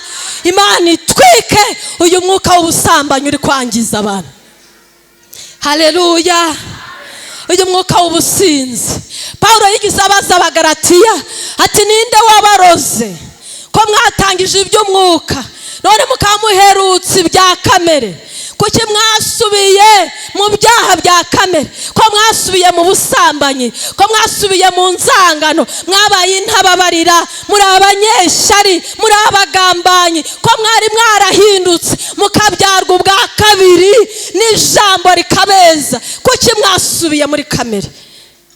Imana itwike uyu mwuka w'ubusambanyi uri kwangiza abantu. Haleluya. Uyu mwuka w'ubusinzi, Paulo yigize abaza Abagalatiya ati ninde wabaroze ko mwatangije iby'umwuka none mukamuherutse ibya kamere? Kuki mwasubiye mu byaha bya kamere? Ko mwasubiye mu busambanyi? Ko mwasubiye mu nzangano? Mwabaye intababarira, muri abanyeshyari, muri abagambanyi. Ko mwari mwarahindutse mukabyarwa ubwa kabiri n'ijambo rikabeza? Kuki mwasubiye muri kamere?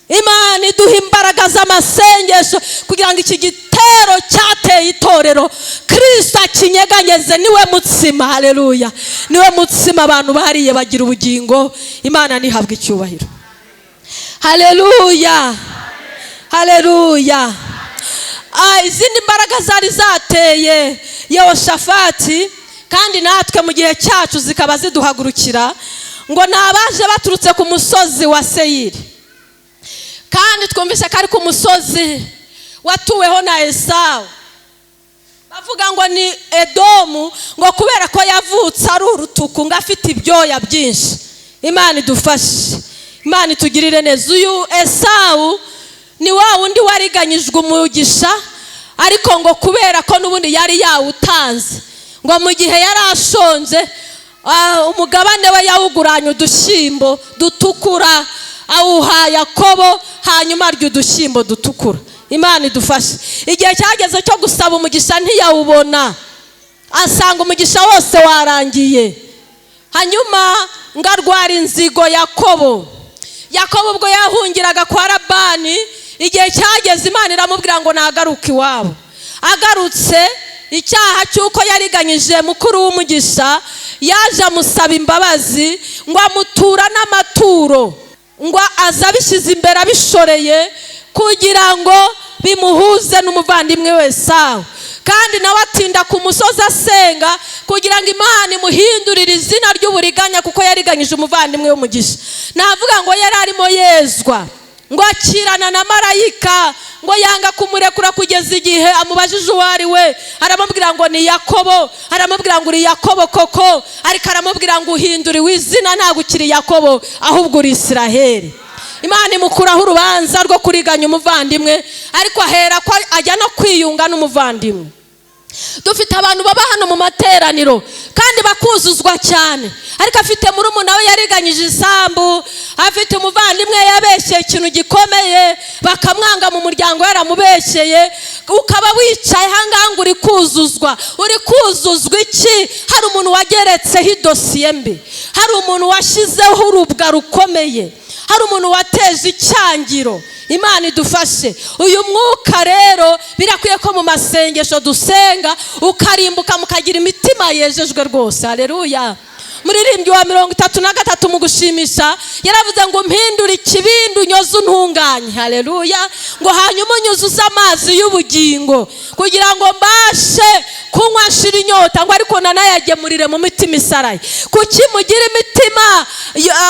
Imana iduha imbaraga z'amasengesho kugira ngo iki gitero cyateye itorero Kristo akinyeganyeze. Niwe mutsima, haleluya, niwe mutsima abantu bariye bagira ubugingo. Imana nihabwe icyubahiro. Haleluya, haleluya. Izindi mbaraga zari zateye Yehoshafati kandi natwe mu gihe cyacu zikaba ziduhagurukira, ngo nabaje baturutse ku musozi wa Seyiri. Kandi twumvise ko ari ku musozi watuweho na Esawu. Bavuga ngo ni Edomu, ngo kubera ko yavutse ari urutuku, ngo afite ibyoya byinshi. Imana idufashe, Imana itugirire neza. Uyu Esawu ni wa wundi wariganyijwe umugisha, ariko ngo kubera ko n'ubundi yari yawutanze, ngo mu gihe yari ashonje umugabane we yawuguranye udushyimbo dutukura, awuha Yakobo, hanyuma arya udushyimbo dutukura. Imana idufashe. Igihe cyageze cyo gusaba umugisha ntiyawubona, asanga umugisha wose warangiye. Hanyuma ngarwara inzigo Yakobo ubwo yahungiraga kwa Labani, igihe cyageze Imana iramubwira ngo nagaruke iwabo. Agarutse, icyaha cy'uko yariganyije mukuru w'umugisha, yaje amusaba imbabazi ngo amutura n'amaturo, ngo azabishyize imbere abishoreye kugira ngo bimuhuze n'umuvandimwe we Esawu. Kandi nawe atinda ku musozi asenga kugira ngo Imana imuhindurire izina ry'uburiganya, kuko yariganyije umuvandimwe w'umugisha. Navuga ngo yari arimo yezwa, ngo akirana na marayika, ngo yanga kumurekura kugeza igihe amubajije uwo ari we. Aramubwira ngo ni Yakobo, aramubwira ngo uri Yakobo koko, ariko aramubwira ngo uhinduriwe izina, ntabwo ukiri Yakobo ahubwo uri Isiraheli. Imana imukuraho urubanza rwo kuriganya umuvandimwe, ariko ahera ko ajya no kwiyunga n'umuvandimwe. Dufite abantu baba hano mu materaniro kandi bakuzuzwa cyane, ariko afite murumuna we yariganyije isambu, afite umuvandimwe yabeshyeye ikintu gikomeye, bakamwanga mu muryango yaramubeshyeye. Ukaba wicaye ahangaha ngo uri kuzuzwa. Uri kuzuzwa iki? Hari umuntu wageretseho idosiye mbi, hari umuntu washyizeho urubwa rukomeye, hari umuntu wateje icyangiro. Imana idufashe. Uyu mwuka rero birakwiye ko mu masengesho dusenga ukarimbuka, mukagira imitima yejejwe rwose. Haleluya. Muririmbyi wa 33 mu gushimisha yaravuze ngo mpindure ikibindi unyoze untunganye. Haleluya. Ngo hanyuma unyuzuze amazi y'ubugingo kugira ngo mbashe kunywa shira inyota, ngo ariko nanayagemurire mu mitima isaraye. Kuki mugira imitima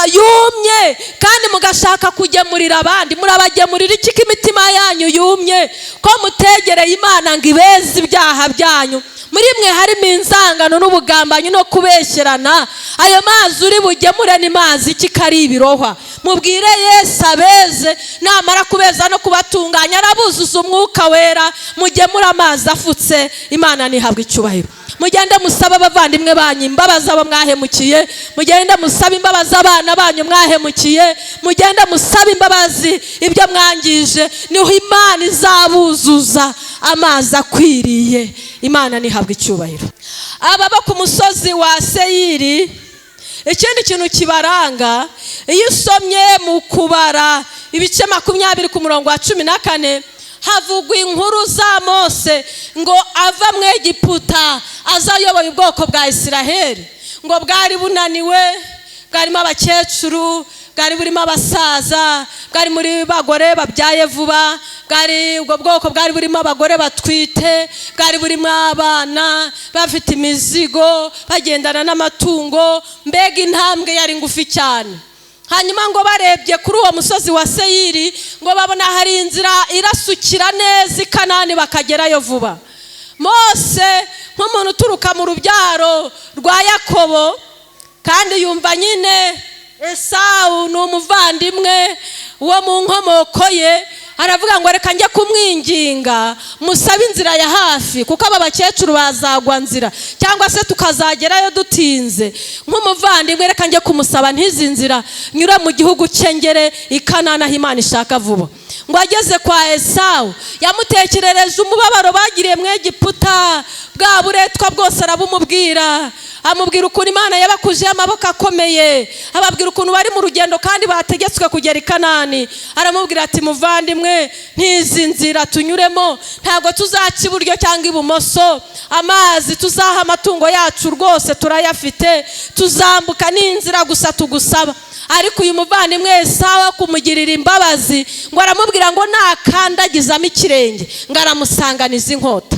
yumye kandi mugashaka kugemurira abandi? Murabagemurira iki ko imitima yanyu yumye? Ko mutegereye Imana ngo ibeze ibyaha byanyu. Muri mwe harimo inzangano n'ubugambanyi no kubeshyerana. Ayo mazi uri bugemure ni mazi kikari ibirohwa. Mubwire Yesu abeze, namara kubeza no kubatunganya arabuzuza umwuka wera, mugemura amazi afutse. Imana nihabwe icyubahiro. Mugende musaba abavandimwe banyu imbabazi abo mwahemukiye, mugende musaba imbabazi abana banyu mwahemukiye, mugende musaba imbabazi ibyo mwangije, niho Imana izabuzuza amazi akwiriye. Imana nihabwe icyubahiro. Ababa ku musozi wa Seyiri, ikindi kintu kibaranga, iyo usomye mu kubara ibice 20 ku murongo wa 14, havugwa inkuru za Mose ngo ava mu Egiputa aza ayoboye ubwoko bwa Isiraheli. Ngo bwari bunaniwe, bwarimo abakecuru, bwari burimo abasaza, bwari muri bagore babyaye vuba, bwari ubwo bwoko bwari burimo abagore batwite, bwari burimo abana bafite imizigo, bagendana n'amatungo, mbega intambwe yari ngufi cyane. Hanyuma ngo barebye kuri uwo musozi wa Seyiri, ngo babona hari inzira irasukira neza i Kanani bakagerayo vuba. Mose nk'umuntu uturuka mu rubyaro rwa Yakobo, kandi yumva nyine Esawu ni umuvandimwe wo mu nkomoko ye, aravuga ngo reka njye kumwinginga musabe inzira ya hafi, kuko aba bakecuru bazagwa nzira cyangwa se tukazagerayo dutinze. Nk'umuvandimwe reka njye kumusaba ntizi nzira nyura mu gihugu cyengere i Kanani aho Imana ishaka vuba. Ngo ageze kwa Esawu yamutekerereje umubabaro bagiriye mu Egiputa, bwa buretwa bwose arabumubwira. Amubwira ukuntu Imana yabakuje amaboko akomeye, ababwira ukuntu bari mu rugendo kandi bategetswe kugera i Kanani. Aramubwira ati muvandimwe, ntizi nzira tunyuremo ntabwo tuzaca iburyo cyangwa ibumoso, amazi tuzaha amatungo yacu rwose turayafite, tuzambuka n'inzira gusa tugusaba. Ariko uyu muvandimwe Esawu kumugirira imbabazi, ngo aramubwira ngo nakandagizamo ikirenge ngo aramusanganiza inkota.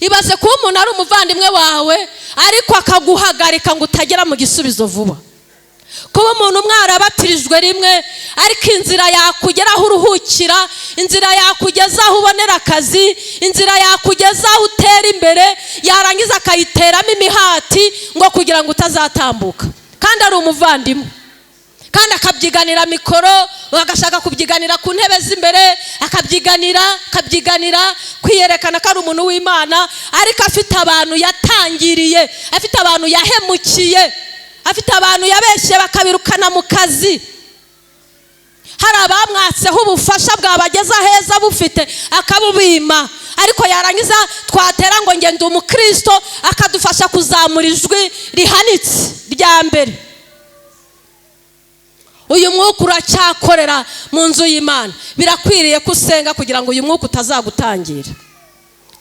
Ibaze kuba umuntu ari umuvandimwe wawe ariko akaguhagarika ngo utagera mu gisubizo vuba. Kuba umuntu mwarabatirijwe rimwe ariko inzira yakugeraho uruhukira, inzira yakugeza aho ubonera akazi, inzira yakugeza aho utera imbere, yarangiza akayiteramo imihati ngo kugira ngo utazatambuka, kandi ari umuvandimwe. kandi akabyiganira mikoro, agashaka kubyiganira ku ntebe z'imbere, akabyiganira kwiyerekana ko ari umuntu w'Imana, ariko afite abantu yatangiriye, afite abantu yahemukiye, afite abantu yabeshye bakabirukana mu kazi. Hari abamwatseho ubufasha bwabageza heza bufite akabubima, ariko yarangiza twatera ngo ngende umukristo akadufasha kuzamura ijwi rihanitse rya mbere. Uyu mwuka uracyakorera mu nzu y'Imana. Birakwiriye ko usenga kugira ngo uyu mwuka utazagutangira,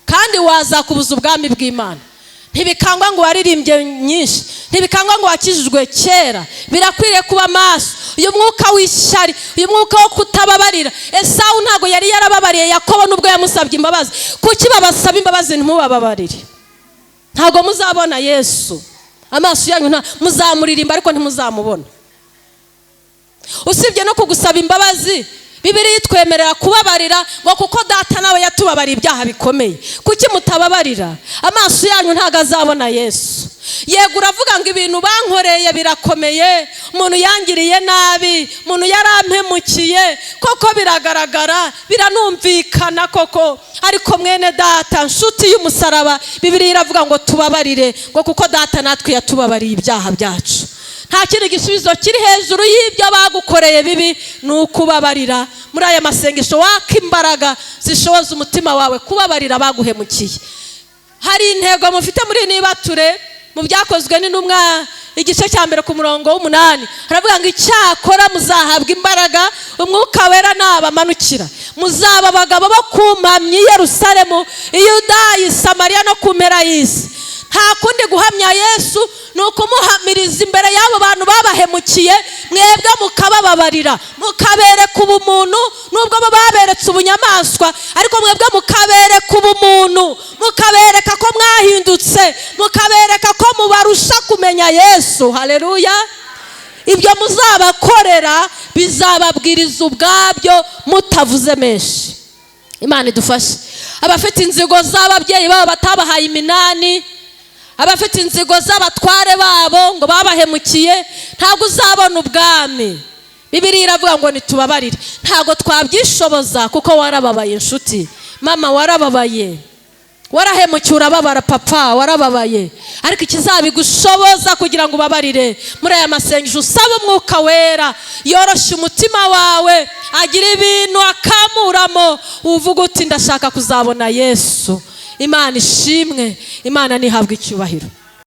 kandi wazakubuza ubwami bw'Imana. Ntibikangwa ngo waririmbye nyinshi, ntibikangwa ngo wakijijwe kera. Birakwiriye kuba maso. Uyu mwuka w'ishyari, uyu mwuka wo kutababarira. Esawu ntago yari yarababariye Yakobo nubwo yamusabye imbabazi. Kuki babasaba imbabazi ntimubababarire? Ntago muzabona Yesu. Amaso yanyu muzamuririmba ariko ntimuzamubona. Usibye no kugusaba imbabazi, Bibiliya itwemerera kubabarira ngo kuko data nawe yatubabariye ibyaha bikomeye. Kuki mutababarira? Amaso yanyu ntago azabona Yesu. Yego uravuga ngo ibintu bankoreye birakomeye, umuntu yangiriye nabi, umuntu yarampemukiye, koko biragaragara, biranumvikana koko, ariko mwene data, nshuti y'umusaraba, Bibiliya iravuga ngo tubabarire ngo kuko data natwe yatubabariye ibyaha byacu. Nta kindi gisubizo kiri hejuru y'ibyo bagukoreye bibi, ni ukubabarira. Muri aya masengesho waka imbaraga zishoboza umutima wawe kubabarira baguhemukiye. Hari intego mufite muri nibature mu byakozwe n'intumwa igice cya mbere ku murongo w'8, haravuga ngo icyakora muzahabwa imbaraga umwuka wera nabamanukira, muzaba abagabo bo kumpamya i Yerusalemu, i Yudaya, i Samariya no ku mpera y'isi. Nta kundi guhamya Yesu ni ukumuhamiriza imbere y'abo bantu babahemukiye, mwebwe mukabababarira, mukabereka ubumuntu, nubwo bo baberetse ubunyamaswa, ariko mwebwe mukabereka ubumuntu, mukabereka ko mwahindutse, mukabereka ko mubarusha kumenya Yesu. Haleluya! Ibyo muzabakorera bizababwiriza ubwabyo mutavuze menshi. Imana idufashe. Abafite inzigo z'ababyeyi babo batabahaye iminani, abafite inzigo z'abatware babo ngo babahemukiye, ntabwo uzabona ubwami. Bibiliya iravuga ngo nitubabarire. Ntabwo twabyishoboza kuko warababaye inshuti. Mama warababaye, warahemukiye, urababara papa, warababaye, ariko ikizabigushoboza kugira ngo ubabarire muri aya masengesho, usaba umwuka wera yoroshe umutima wawe, agira ibintu akamuramo, uvuga uti ndashaka kuzabona Yesu. Imana ishimwe, Imana nihabwa icyubahiro.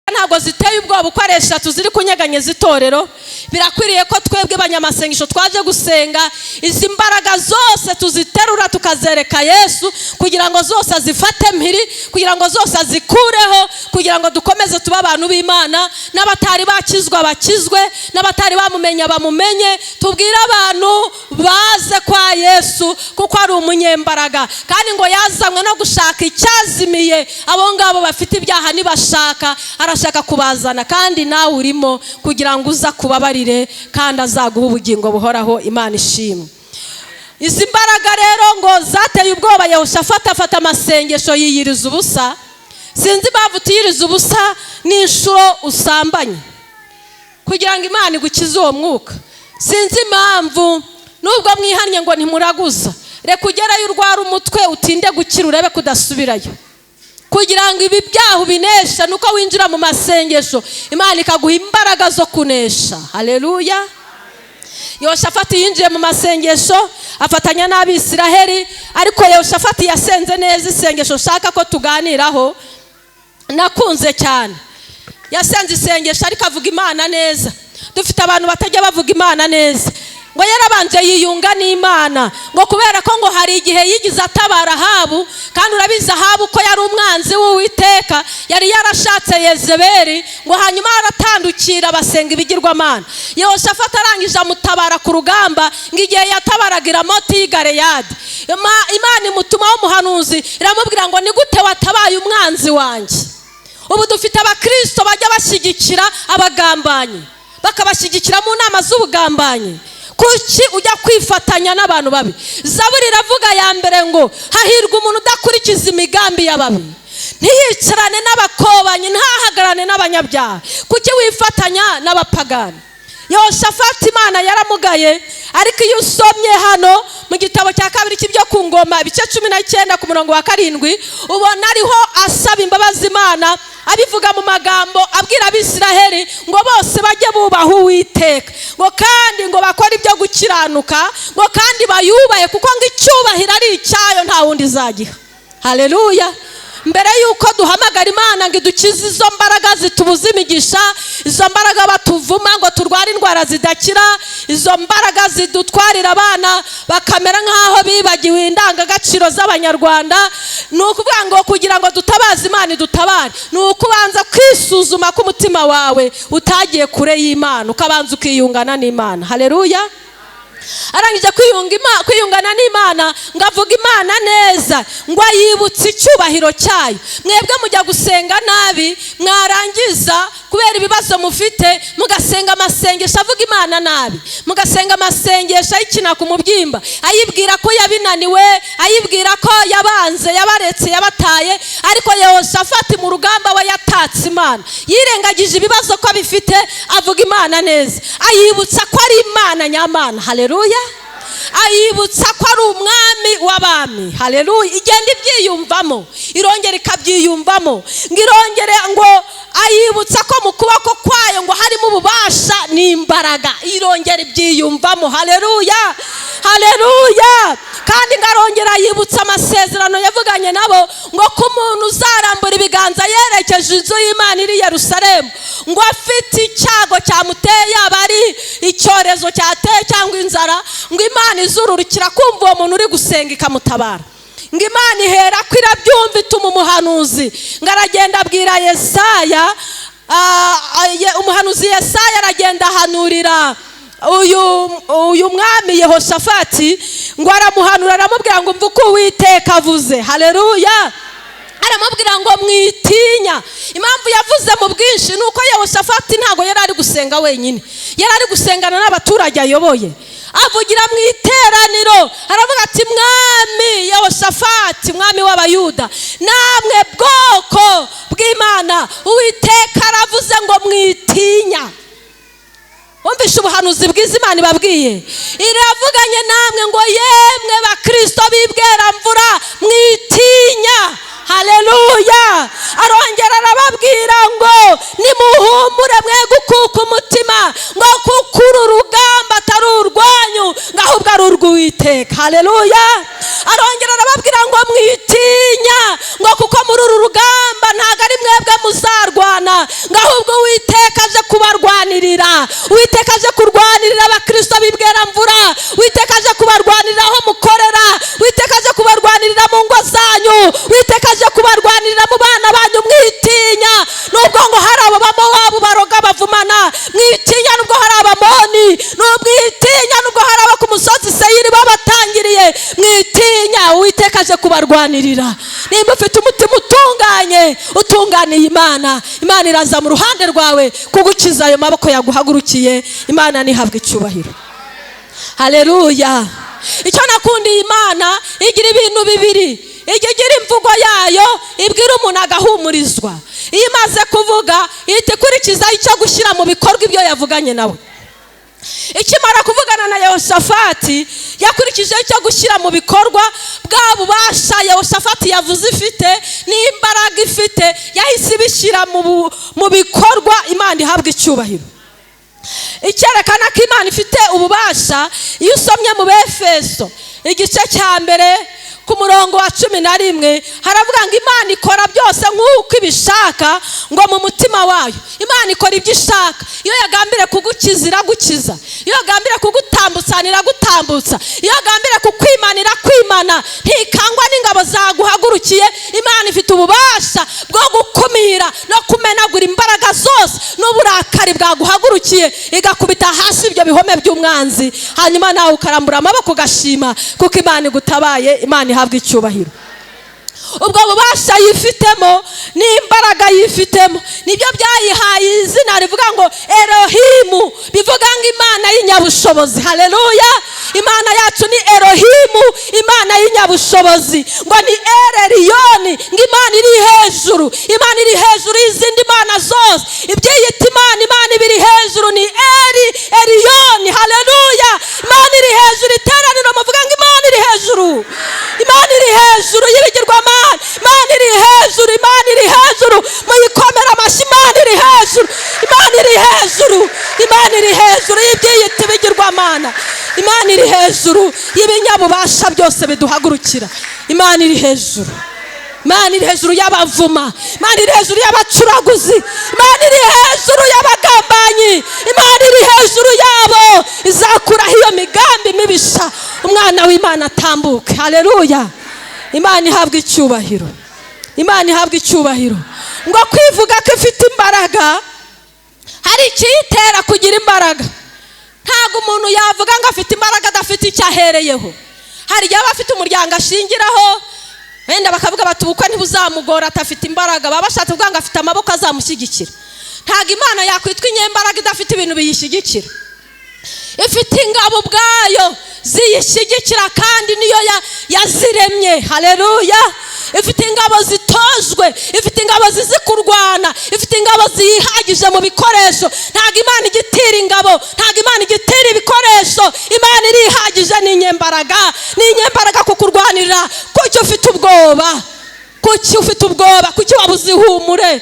Ntabwo ziteye ubwoba uko ari eshatu ziri kunyeganyeza itorero. Birakwiriye ko twebwe banyamasengesho twaje gusenga izi mbaraga zose tuziterura tukazereka Yesu, kugira ngo zose azifate mpiri, kugira ngo zose azikureho, kugira ngo dukomeze tuba abantu b'Imana, n'abatari bakizwa bakizwe, n'abatari bamumenya bamumenye. Tubwire abantu baze kwa Yesu kuko ari umunyembaraga, kandi ngo yazanywe no gushaka icyazimiye. Abo ngabo bafite ibyaha nibashaka, arashaka kubazana, kandi nawe urimo, kugira ngo uza kubabarire kandi azaguha ubugingo buhoraho. Imana ishimwe. Izi mbaraga rero ngo zateye ubwoba Yehoshafati, afata amasengesho yiyiriza ubusa. Sinzi impamvu tuyiriza ubusa n'inshuro usambanye kugira ngo Imana igukize uwo mwuka. Sinzi impamvu, nubwo mwihannye ngo ntimuraguza, reka ugerayo urwara umutwe utinde gukira, urebe kudasubirayo, kugira ngo ibi byaha ubinesha. Nuko winjira mu masengesho, Imana ikaguha imbaraga zo kunesha. Haleluya! Yehoshafati yinjiye mu masengesho afatanya n'Abisiraheli, ariko Yehoshafati yasenze neza isengesho shaka ko tuganiraho, nakunze cyane. Yasenze isengesho ariko avuga Imana neza. Dufite abantu batajya bavuga Imana neza. Ngo yarabanje yiyunga n'Imana, ngo kubera ko ngo hari igihe yigize atabara Ahabu, kandi urabizi Ahabu ko yari umwanzi w'Uwiteka, yari yarashatse Yezebeli, ngo hanyuma aratandukira basenga ibigirwamana. Yehoshafati arangije amutabara ku rugamba, ngo igihe yatabaraga Ramoti y'i Galeyadi, Imana imutumaho umuhanuzi iramubwira ngo ni gute watabaye umwanzi wanjye? Ubu dufite abakristo bajya bashyigikira abagambanyi, bakabashyigikira mu nama z'ubugambanyi. Kuki ujya kwifatanya n'abantu babi? Zaburi iravuga ya mbere ngo hahirwa umuntu udakurikiza imigambi y'ababi, ntiyicarane n'abakobanyi, ntahagarane n'abanyabyaha. Kuki wifatanya n'abapagani? Yehoshafati Imana yaramugaye, ariko iyo usomye hano mu gitabo cya kabiri cy'ibyo ku ngoma ibice 19 ku murongo wa 7 ubona ariho asaba imbabazi Imana, abivuga mu magambo abwira Abisiraheli ngo bose bajye bubaha Uwiteka, ngo kandi ngo bakore ibyo gukiranuka, ngo kandi bayubahe kuko ngo icyubahiro ari icyayo nta wundi izagiha. Haleluya. Mbere yuko duhamagara Imana ngo idukize izo mbaraga zitubuza imigisha, izo mbaraga batuvuma ngo turware indwara zidakira, izo mbaraga zidutwarira abana bakamera nk'aho bibagiwe indangagaciro z'Abanyarwanda, ni ukuvuga ngo kugira ngo dutabaze Imana idutabare ni ukubanza kwisuzuma ko umutima wawe utagiye kure y'Imana, ukabanza ukiyungana n'Imana. Haleluya. Arangije kwiyungana n'Imana ngo avuga Imana neza, ngo ayibutse icyubahiro cyayo. Mwebwe mujya gusenga nabi, mwarangiza kubera ibibazo mufite mugasenga amasengesho avuga Imana nabi, mugasenga amasengesho ayikina ku mubyimba, ayibwira ko yabinaniwe, ayibwira ko yabanze, yabaretse, yabataye. Ariko Yehoshafati mu rugamba we yatatse Imana, yirengagije ibibazo ko bifite, avuga Imana neza, ayibutsa ko ari Imana nyamana. Haleluya. Ayibutsa ko ari umwami w'abami. Haleluya. Igenda ibyiyumvamo, irongera ikabyiyumvamo, ngo irongere ngo ayibutsa ko mu kuboko kwayo ngo harimo ububasha n'imbaraga, irongera ibyiyumvamo. Haleluya. Haleluya. Kandi ngarongera yibutsa amasezerano yavuganye nabo ngo ko umuntu uzarambura ibiganza yerekeje inzu y'Imana iri Yerusalemu, ngo afite icyago cyamuteye, abari icyorezo cyateye cyangwa inzara, ngo Imana izururukira kumva uwo muntu uri gusenga ikamutabara. Ngo Imana ihera ko irabyumva, ituma umuhanuzi ngo aragenda abwira Yesaya, umuhanuzi Yesaya aragenda ahanurira uyu mwami Yehoshafati, ngo aramuhanura, aramubwira ngo mvuko Uwiteka avuze. Haleluya. Aramubwira ngo mwitinya. Impamvu yavuze mu bwinshi nuko Yehoshafati ntago yari ari gusenga wenyine, yari ari gusengana n'abaturage ayoboye. Avugira mu iteraniro, aravuga ati mwami Yehoshafati, mwami w'Abayuda, namwe bwoko bw'Imana, Uwiteka aravuze ngo mwitinya. Wumvishe ubuhanuzi bwiza Imana ibabwiye? Iravuganye namwe ngo yemwe bakristo bibwera mvura mwitinya. Haleluya. Arongera arababwira ngo nimuhumure mwe gukuka umutima, ngo kuko uru rugamba atari urwanyu ngo ahubwo ari urw'Uwiteka. Haleluya. Arongera arababwira ngo mwitinya, ngo kuko muri uru rugamba ntago ari mwebwe muzarwana, ngo ahubwo Uwiteka aje kubarwanirira. Uwiteka aje kurwanirira abakristo bibwera mvura, Uwiteka aje kubarwanirira aho mukorera, Uwiteka aje kubarwanirira mu ngo zanyu, Uwiteka aje kubarwanirira mu bana banyu. Mwitinya nubwo ngo hari abo bamowabu baroga bavumana, mwitinya nubwo hari abamoni, mwitinya nubwo hari abo ku musozi Seyiri babatangiriye, mwitinya, Uwiteka aje kubarwanirira. Nimba ufite umutima utunganiye Imana, Imana iraza mu ruhande rwawe kugukiza ayo maboko yaguhagurukiye. Imana nihabwe icyubahiro. Haleluya. Icyo nakundiye Imana, igira ibintu bibiri. Igira imvugo yayo, ibwira umuntu agahumurizwa. Iyo imaze kuvuga ihita ikurikizaho icyo gushyira mu bikorwa ibyo yavuganye nawe. Ikimara kuvugana na Yehoshafati, yakurikijeho icyo gushyira mu bikorwa bwa bubasha Yehoshafati yavuze ifite n'imbaraga ifite, yahise ibishyira mu bikorwa. Imana ihabwe icyubahiro. Icyerekana ko Imana ifite ububasha, iyo usomye mu Befeso igice cya mbere ku murongo wa 11 haravuga ngo Imana ikora byose nk'uko ibishaka, ngo mu mutima wayo. Imana ikora ibyo ishaka. Iyo yagambire kugukiza iragukiza, iyo yagambire kugutambutsa iragutambutsa, iyo yagambire kukwimanira kwimana. Ntikangwa n'ingabo zaguhagurukiye. Imana ifite ububasha bwo gukumira no kumenagura imbaraga zose n'uburakari bwaguhagurukiye, igakubita hasi ibyo bihome by'umwanzi, hanyuma nawe ukarambura amaboko ugashima kuko Imana igutabaye. Imana ihabwe icyubahiro. Ubwo bubasha yifitemo n'imbaraga yifitemo nibyo byayihaye izina rivuga ngo Elohimu, bivuga ngo Imana y'inyabushobozi. Haleluya. Imana yacu ni Elohimu, Imana y'inyabushobozi. Ngo ni Eleliyoni, ngo Imana iri hejuru, Imana iri hejuru y'izindi mana zose. Ibyiyita Imana ibiri hejuru ni Imana iri hejuru y'ibinyabubasha byose biduhagurukira. Imana iri hejuru. Imana iri hejuru y'abavuma. Imana iri hejuru y'abacuraguzi. Imana iri hejuru y'abagambanyi. Imana iri hejuru yabo. Izakuraho iyo migambi mibisha. Umwana w'Imana atambuke. Haleluya. Imana ihabwa icyubahiro. Imana ihabwa icyubahiro. Ngo kwivuga ko ifite imbaraga, hari ikiyitera kugira imbaraga. Ntabwo umuntu yavuga ngo afite imbaraga adafite icyo ahereyeho. Hari igihe aba afite umuryango ashingiraho, wenda bakavuga bati ubukwe ntibuzamugora atafite imbaraga, baba bashatse kuvuga ngo afite amaboko azamushyigikira. Ntabwo Imana yakwitwa inyembaraga idafite ibintu biyishyigikira. Ifite ingabo ubwayo ziyishyigikira kandi niyo yaziremye. Haleluya. Ifite ingabo zitojwe, ifite ingabo zizi kurwana, ifite ingabo ziyihagije mu bikoresho. Ntabwo Imana igitira ingabo, ntabwo Imana igitira ibikoresho. Imana irihagije, ni inyembaraga, ni inyembaraga kukurwanirira. Kuki ufite ubwoba? Kuki ufite ubwoba? Kuki wabuze ihumure?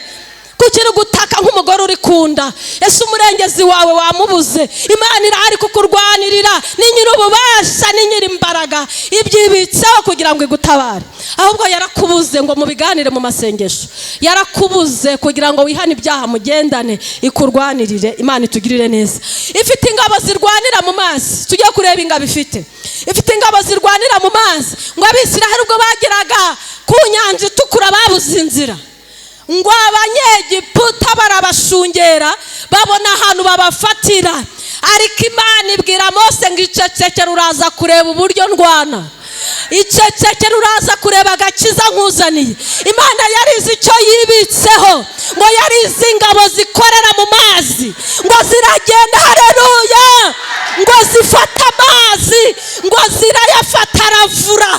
Kuki uri gutaka nk'umugore uri kunda? Ese umurengezi wawe wamubuze? Imana irahari kukurwanirira, ni nyir'ububasha, ni nyir'imbaraga, ibyibitseho kugira ngo igutabare. Ahubwo yarakubuze ngo mubiganire mu masengesho, yarakubuze kugira ngo wihane ibyaha mugendane, ikurwanirire. Imana itugirire neza. Ifite ingabo zirwanira mu mazi. Tugiye kureba ingabo ifite. Ifite ingabo zirwanira mu mazi. Ngo Abisiraheli ubwo bageraga ku nyanja itukura babuze inzira, ngo abanyegiputa barabashungera babona ahantu babafatira. Ariko Imana ibwira Mose ngo icecekere, uraza kureba uburyo ndwana. Icecekere, uraza kureba agakiza nkuzaniye. Imana yarize icyo yibitseho, ngo yarize ingabo zikorera mu mazi, ngo ziragenda. Haleluya. Ngo zifata amazi, ngo zirayafata aravura.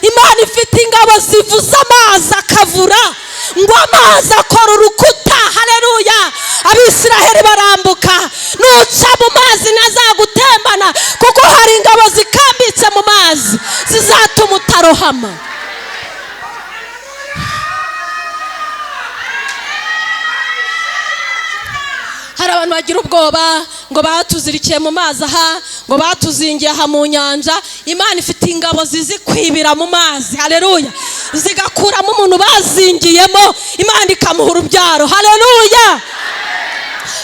Imana ifite ingabo zivuza amazi akavura, ngo amazi akora urukuta. Haleluya. Abisiraheli barambuka, nuca mu mazi ntazagutembana, kuko hari ingabo zikambitse mu mazi zizatuma utarohama. Hari abantu bagira ubwoba ngo batuzirikiye mu mazi aha, ngo batuzingiye aha mu nyanja. Imana ifite ingabo zizi kwibira mu mazi. Haleluya. Zigakuramo umuntu bazingiyemo, Imana ikamuha urubyaro. Haleluya.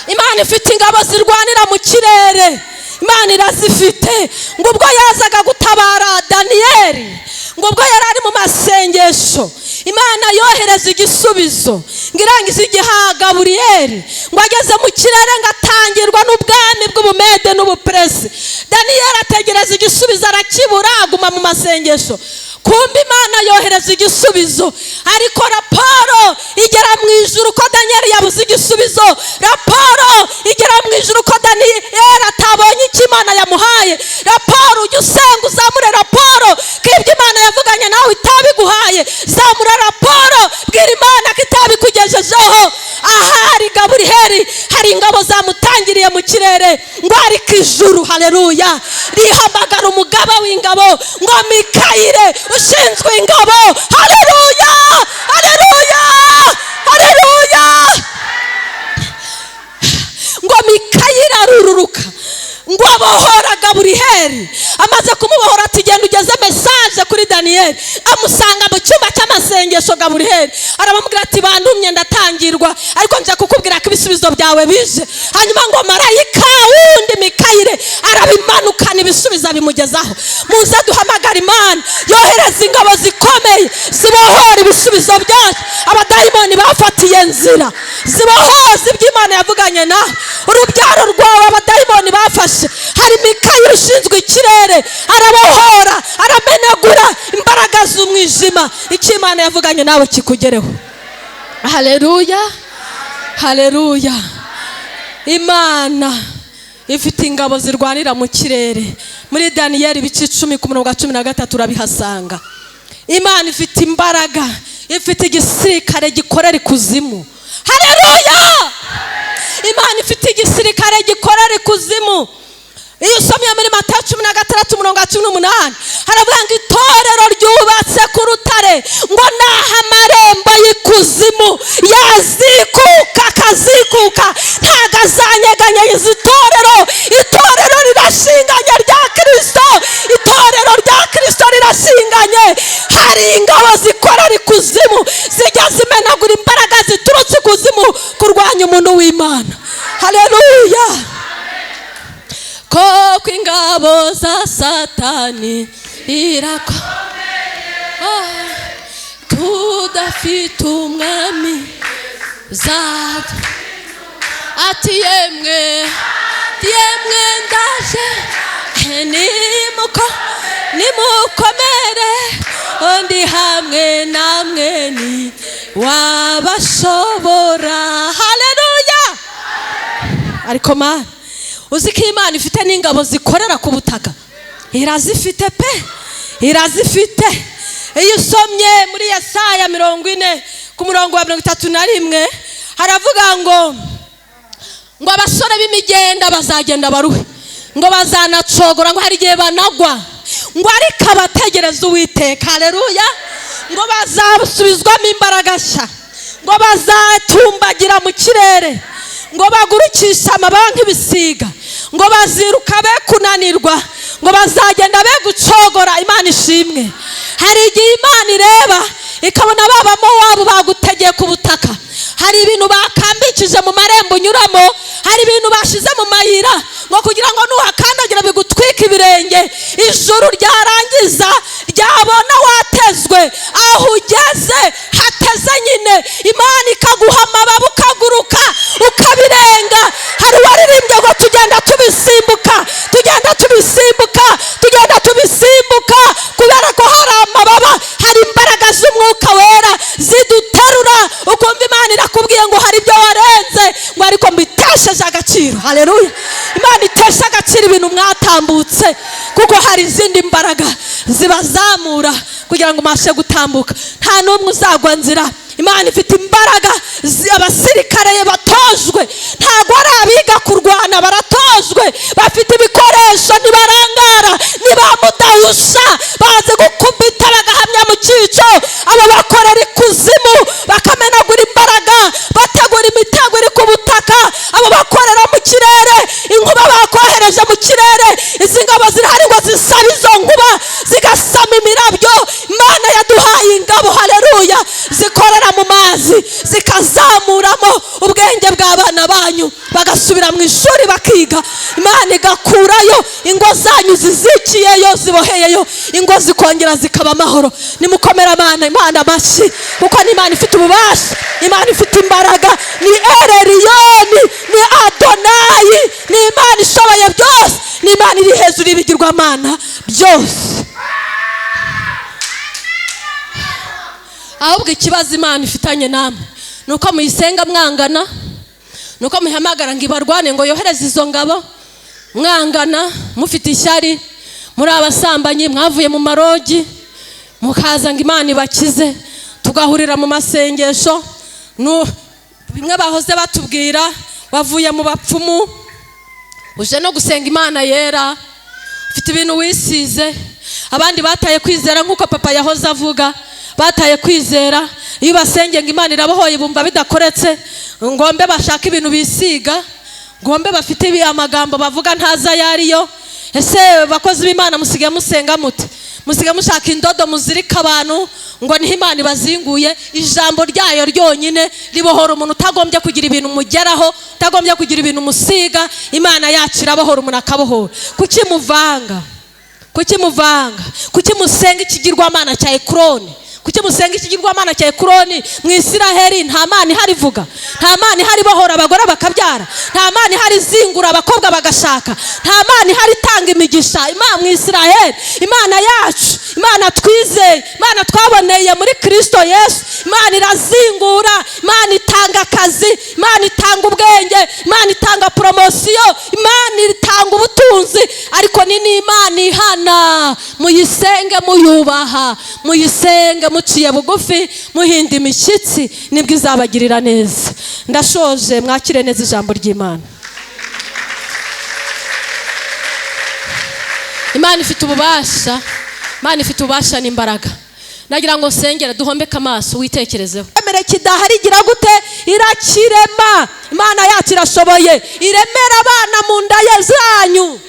Imana ifite ingabo zirwanira mu kirere. Imana irazifite. Ngo ubwo yazaga gutabara Daniyeli, ngo ubwo yari ari mu masengesho, Imana yohereza igisubizo ngo irangize igiha Gaburiyeli, ngo ageze mu kirere ngo atangirwa n'ubwami bw'ubumede n'ubuperesi. Daniyeli ategereza igisubizo arakibura, aguma mu masengesho. Kumbe Imana yohereza igisubizo, ariko raporo igera mu ijuru ko Daniyeli yabuze igisubizo. Raporo igera mu ijuru ko Daniyeli atabonye icyo Imana yamuhaye. Raporo ujya usenga uzamure raporo ko ibyo Imana yavuganye nawe itabiguhaye. Zamura raporo, bwira Imana ko itabikugejejeho. Ahari Gaburiyeli hari ingabo zamutangiriye mu kirere, ngo ariko ijuru, haleluya, rihamagara umugaba w'ingabo ngo Mikayire ushinzwe ingabo. Haleluya. Haleluya. Haleluya. Ngo Mikayire arururuka, ngo abohora Gaburiyeli. Amaze kumubohora ati genda ugeze message kuri Daniyeli. Amusanga mu cyumba cy'amasengesho Gaburiyeli, arabamubwira ati bandumye ndatangirwa, ariko nje kukubwira ko ibisubizo byawe bije. Hanyuma ngo marayika wundi Mikayire arabimanukana ibisubizo bimugezaho. Muze duhamagara Imana yohereza ingabo zikomeye zibohora ibisubizo byacu. Abadayimoni bafatiye nzira, zibohoza ibyo Imana yavuganye nawe. Urubyaro rwawe abadayimoni bafashe, hari Mikayire ushinzwe ikirere, arabohora, aramenagura imbaraga z'umwijima. Icyo Imana yavuganye nawe kikugereho. Haleluya. Haleluya. Imana ifite ingabo zirwanira mu kirere. Muri Daniyeli ibice 10 ku murongo wa 13 urabihasanga. Imana ifite imbaraga, ifite igisirikare gikorera ikuzimu. Haleluya. Imana ifite igisirikare gikorera ikuzimu. Iyo usomye muri Matayo 16 umurongo wa 18 haravuga ngo itorero ryubatse ku rutare, ngo naho amarembo y'ikuzimu yazikuka akazikuka ntago azanyeganyeza itorero. Itorero rirashinganye rya Kristo, satani irako tudafite umwami zadu ati yemwe ndaje nimukomere undi hamwe namwe ni wabashobora. Haleluya. Ariko mana uzi ko Imana ifite n'ingabo zikorera ku butaka, irazifite pe, irazifite. Iyo usomye muri Yesaya 40 ku murongo wa 31 haravuga ngo abasore b'imigenda bazagenda baruhe, ngo bazanacogora, ngo hari igihe banagwa, ngo ariko abategereza Uwiteka. Haleluya. Ngo bazasubizwamo imbaraga nshya, ngo bazatumbagira mu kirere, ngo bagurukisha amababa nk'ibisiga, ngo baziruka be kunanirwa, ngo bazagenda be gucogora. Imana ishimwe. Hari igihe Imana ireba ikabona babamo wabo bagutegeye ku butaka, hari ibintu bakambikije mu marembo unyuramo, hari ibintu bashize mu mayira ngo kugira ngo nuhakandagira bigutwika ibirenge. Ijuru ryarangiza ryabona watezwe aho ugeze hateze nyine, Imana ikaguha amababa ukaguruka ukabirenga. Hari waririmbye ngo tugenda tubisimbuka, tugenda tubisimbuka, tugenda tubisimbuka, kubera ko hari amababa, hari imbaraga z'Umwuka Wera ziduterura. Ukumva Imana irakubwiye ngo hari ibyo warenze, ngo ariko mbitesheje agaciro. Haleluya. Imana itesha agaciro ibintu mwatambutse, kuko hari izindi mbaraga zibazamura kugira ngo mashe gutambuka. Nta n'umwe uzagwa nzira. Imana ifite imbaraga, abasirikare batojwe, ntago ari abiga kurwana, baratojwe, bafite ibikoresho, ntibarangara, ntibamudahusha, bazi gukubita bagahamya mu cyico. Abo bakorera ikuzimu bakamenagura imbaraga, bategura imitego iri ku butaka. Abo bakorera mu kirere, inkuba bakohereje mu kirere, izi ngabo zirahari ngo zisaba izo nkuba zigasama imirabyo. Imana yaduhaye ingabo, haleluya, zikorera mu mazi, zikazamuramo ubwenge bw'abana banyu, bagasubira mu ishuri bakiga. Imana igakurayo ingo zanyu zizikiyeyo, ziboheyeyo, ingo zikongera zikaba amahoro. Nimukomera Imana amashyi, kuko ni Imana ifite ububasha, Imana ifite imbaraga, ni Ereriyoni, ni Adonayi, ni Imana ishoboye byose, ni Imana iri hejuru y'ibigirwamana byose. Ahubwo ikibazo Imana ifitanye namwe nuko muyisenga mwangana, nuko muhamagara ngo ibarwane, ngo yohereze izo ngabo, mwangana, mufite ishyari, muri abasambanyi, mwavuye mu marogi, mukaza ngo Imana ibakize, tugahurira mu masengesho. Bimwe bahoze batubwira, wavuye mu bapfumu uje no gusenga Imana yera, ufite ibintu wisize. Abandi bataye kwizera, nk'uko papa yahoze avuga, bataye kwizera. Iyo basenge ngo Imana irabohoye bumva bidakoretse, ngombe bashaka ibintu bisiga, ngombe bafite amagambo bavuga ntaza yariyo. Ese bakozi b'Imana musige musenga mute? Musige mushaka indodo muzirika abantu ngo niho Imana ibazinguye. Ijambo ryayo ryonyine ribohora umuntu, utagombye kugira ibintu mugeraho, utagombye kugira ibintu musiga. Imana yacu irabohora umuntu akabohora. Kuki muvanga? Kuki muvanga? Kuki musenga ikigirwamana cya Ekroni? Kuki musenga ikigirwamana cya Ekroni? Mu Isiraheli nta Mana ihari ivuga, nta Mana ihari bohora abagore bakabyara, nta Mana ihari zingura abakobwa bagashaka, nta Mana ihari itanga imigisha. Imana mu Isiraheli, Imana yacu, Imana twizeye, Imana twaboneye muri Kristo Yesu, Imana irazingura, Imana itanga akazi, Imana itanga ubwenge, Imana itanga promosiyo, Imana itanga ubutunzi. Ariko ni Imana ihana. Muyisenge muyubaha, muyisenge muciye bugufi, muhinda imishyitsi, nibwo izabagirira neza. Ndashoje, mwakire neza ijambo ry'Imana. Imana ifite ububasha, Imana ifite ububasha n'imbaraga. Nagira ngo sengera, duhombeke amaso, witekerezeho. Emere kidahari igira gute? Irakirema. Imana yacu irashoboye, iremera abana mu nda zanyu.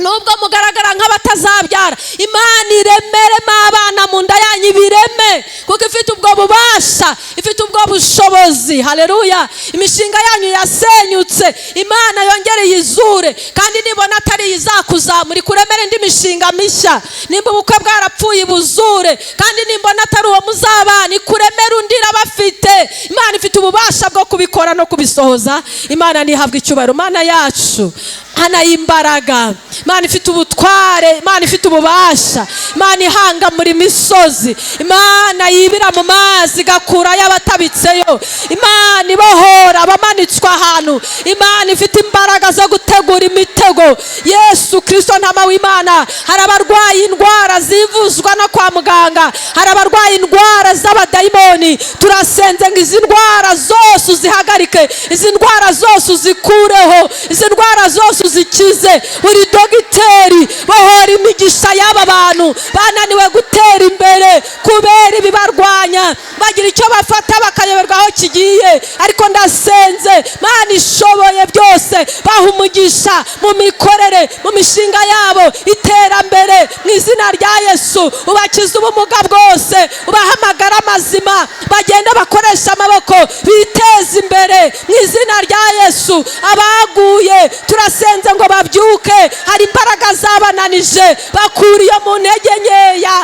nubwo mugaragara nk'abatazabyara, Imana iremeremo abana mu nda yanyu, ibireme, kuko ifite ubwo bubasha, ifite ubwo bushobozi. Haleluya. Imishinga yanyu yasenyutse, Imana yongere yizure, kandi nibona atari izakuzamura ikuremere indi mishinga mishya. Nimba ubukwe bwarapfuye buzure, kandi nimbona atari uwo muzabana ikuremere undi irabafite. Imana ifite ububasha bwo kubikora no kubisohoza. Imana nihabwa icyubahiro. Imana yacu Imana y'imbaraga, Imana ifite ubutware, Imana ifite ububasha, Imana ihanga muri misozi, Imana yibira mu mazi igakura y'abatabitseyo, Imana ibohora abamanitswe ahantu, Imana ifite imbaraga zo gutegura imitego. Yesu Kristo ntama w'Imana. Hari abarwaye indwara zivuzwa no kwa muganga, hari abarwaye indwara z'abadayimoni. Turasenze ngo izi ndwara zose uzihagarike, izi ndwara zose uzikureho, izi ndwara zose uzikize. Buri dogiteri bohora imigisha y'aba bantu bananiwe gutera imbere kubera ibibarwanya, bagira icyo bafata bakayoberwa aho kigiye. Ariko ndasenze, Mana ishoboye byose, baha umugisha mu mikorere, mu mishinga yabo, iterambere mu izina rya Yesu. Ubakize ubumuga bwose, ubahamagara amazima, bagenda bakoresha amaboko, biteze imbere mu izina rya Yesu. Abaguye turasenze ngo babyuke, hari imbaraga zabananije, bakuriye mu ntege nkeya.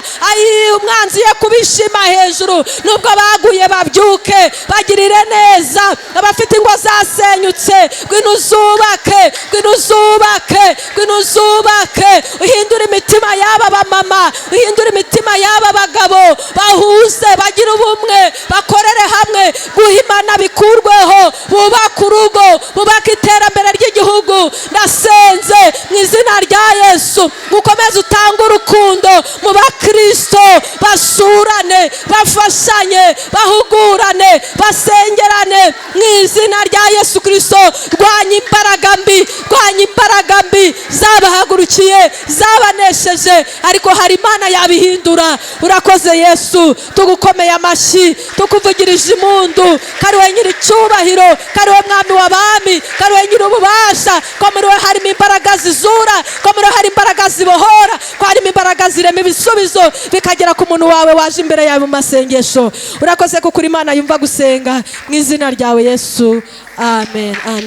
Umwanzi ye kubishima hejuru, nubwo baguye babyuke, bagirire neza. Abafite ingo zasenyutse, ngwino uzubake, ngwino uzubake, ngwino uzubake. Uhindura imitima y'aba bamama, uhindura imitima y'aba bagabo, bahuze, bagira ubumwe, bakorere hamwe, guhimana bikurweho, bubaka urugo, bubaka iterambere ry'igihugu. Ndasenze mu izina rya Yesu, ukomeze utanga urukundo mu bakristo, basurane, bafashanye, bahugurane, basengerane mu izina rya Yesu Kristo. Rwanya imbaraga mbi, rwanya imbaraga mbi zabahagurukiye, zabanesheje, ariko hari Imana yabihindura. Urakoze Yesu, tugukomeye amashyi, tukuvugirije impundu. Kari we nyiri icyubahiro, kari we mwami w'abami, kari we nyiri ububasha. Ko muri we harimo imbaraga zizura, ko muri we hari imbaraga zibohora, ko harimo imbaraga zirema ibisubizo bikagera ku muntu wawe waje imbere yawe mu masengesho. Urakoze kuko Imana yumva gusenga, mu izina ryawe Yesu. Amen, amen.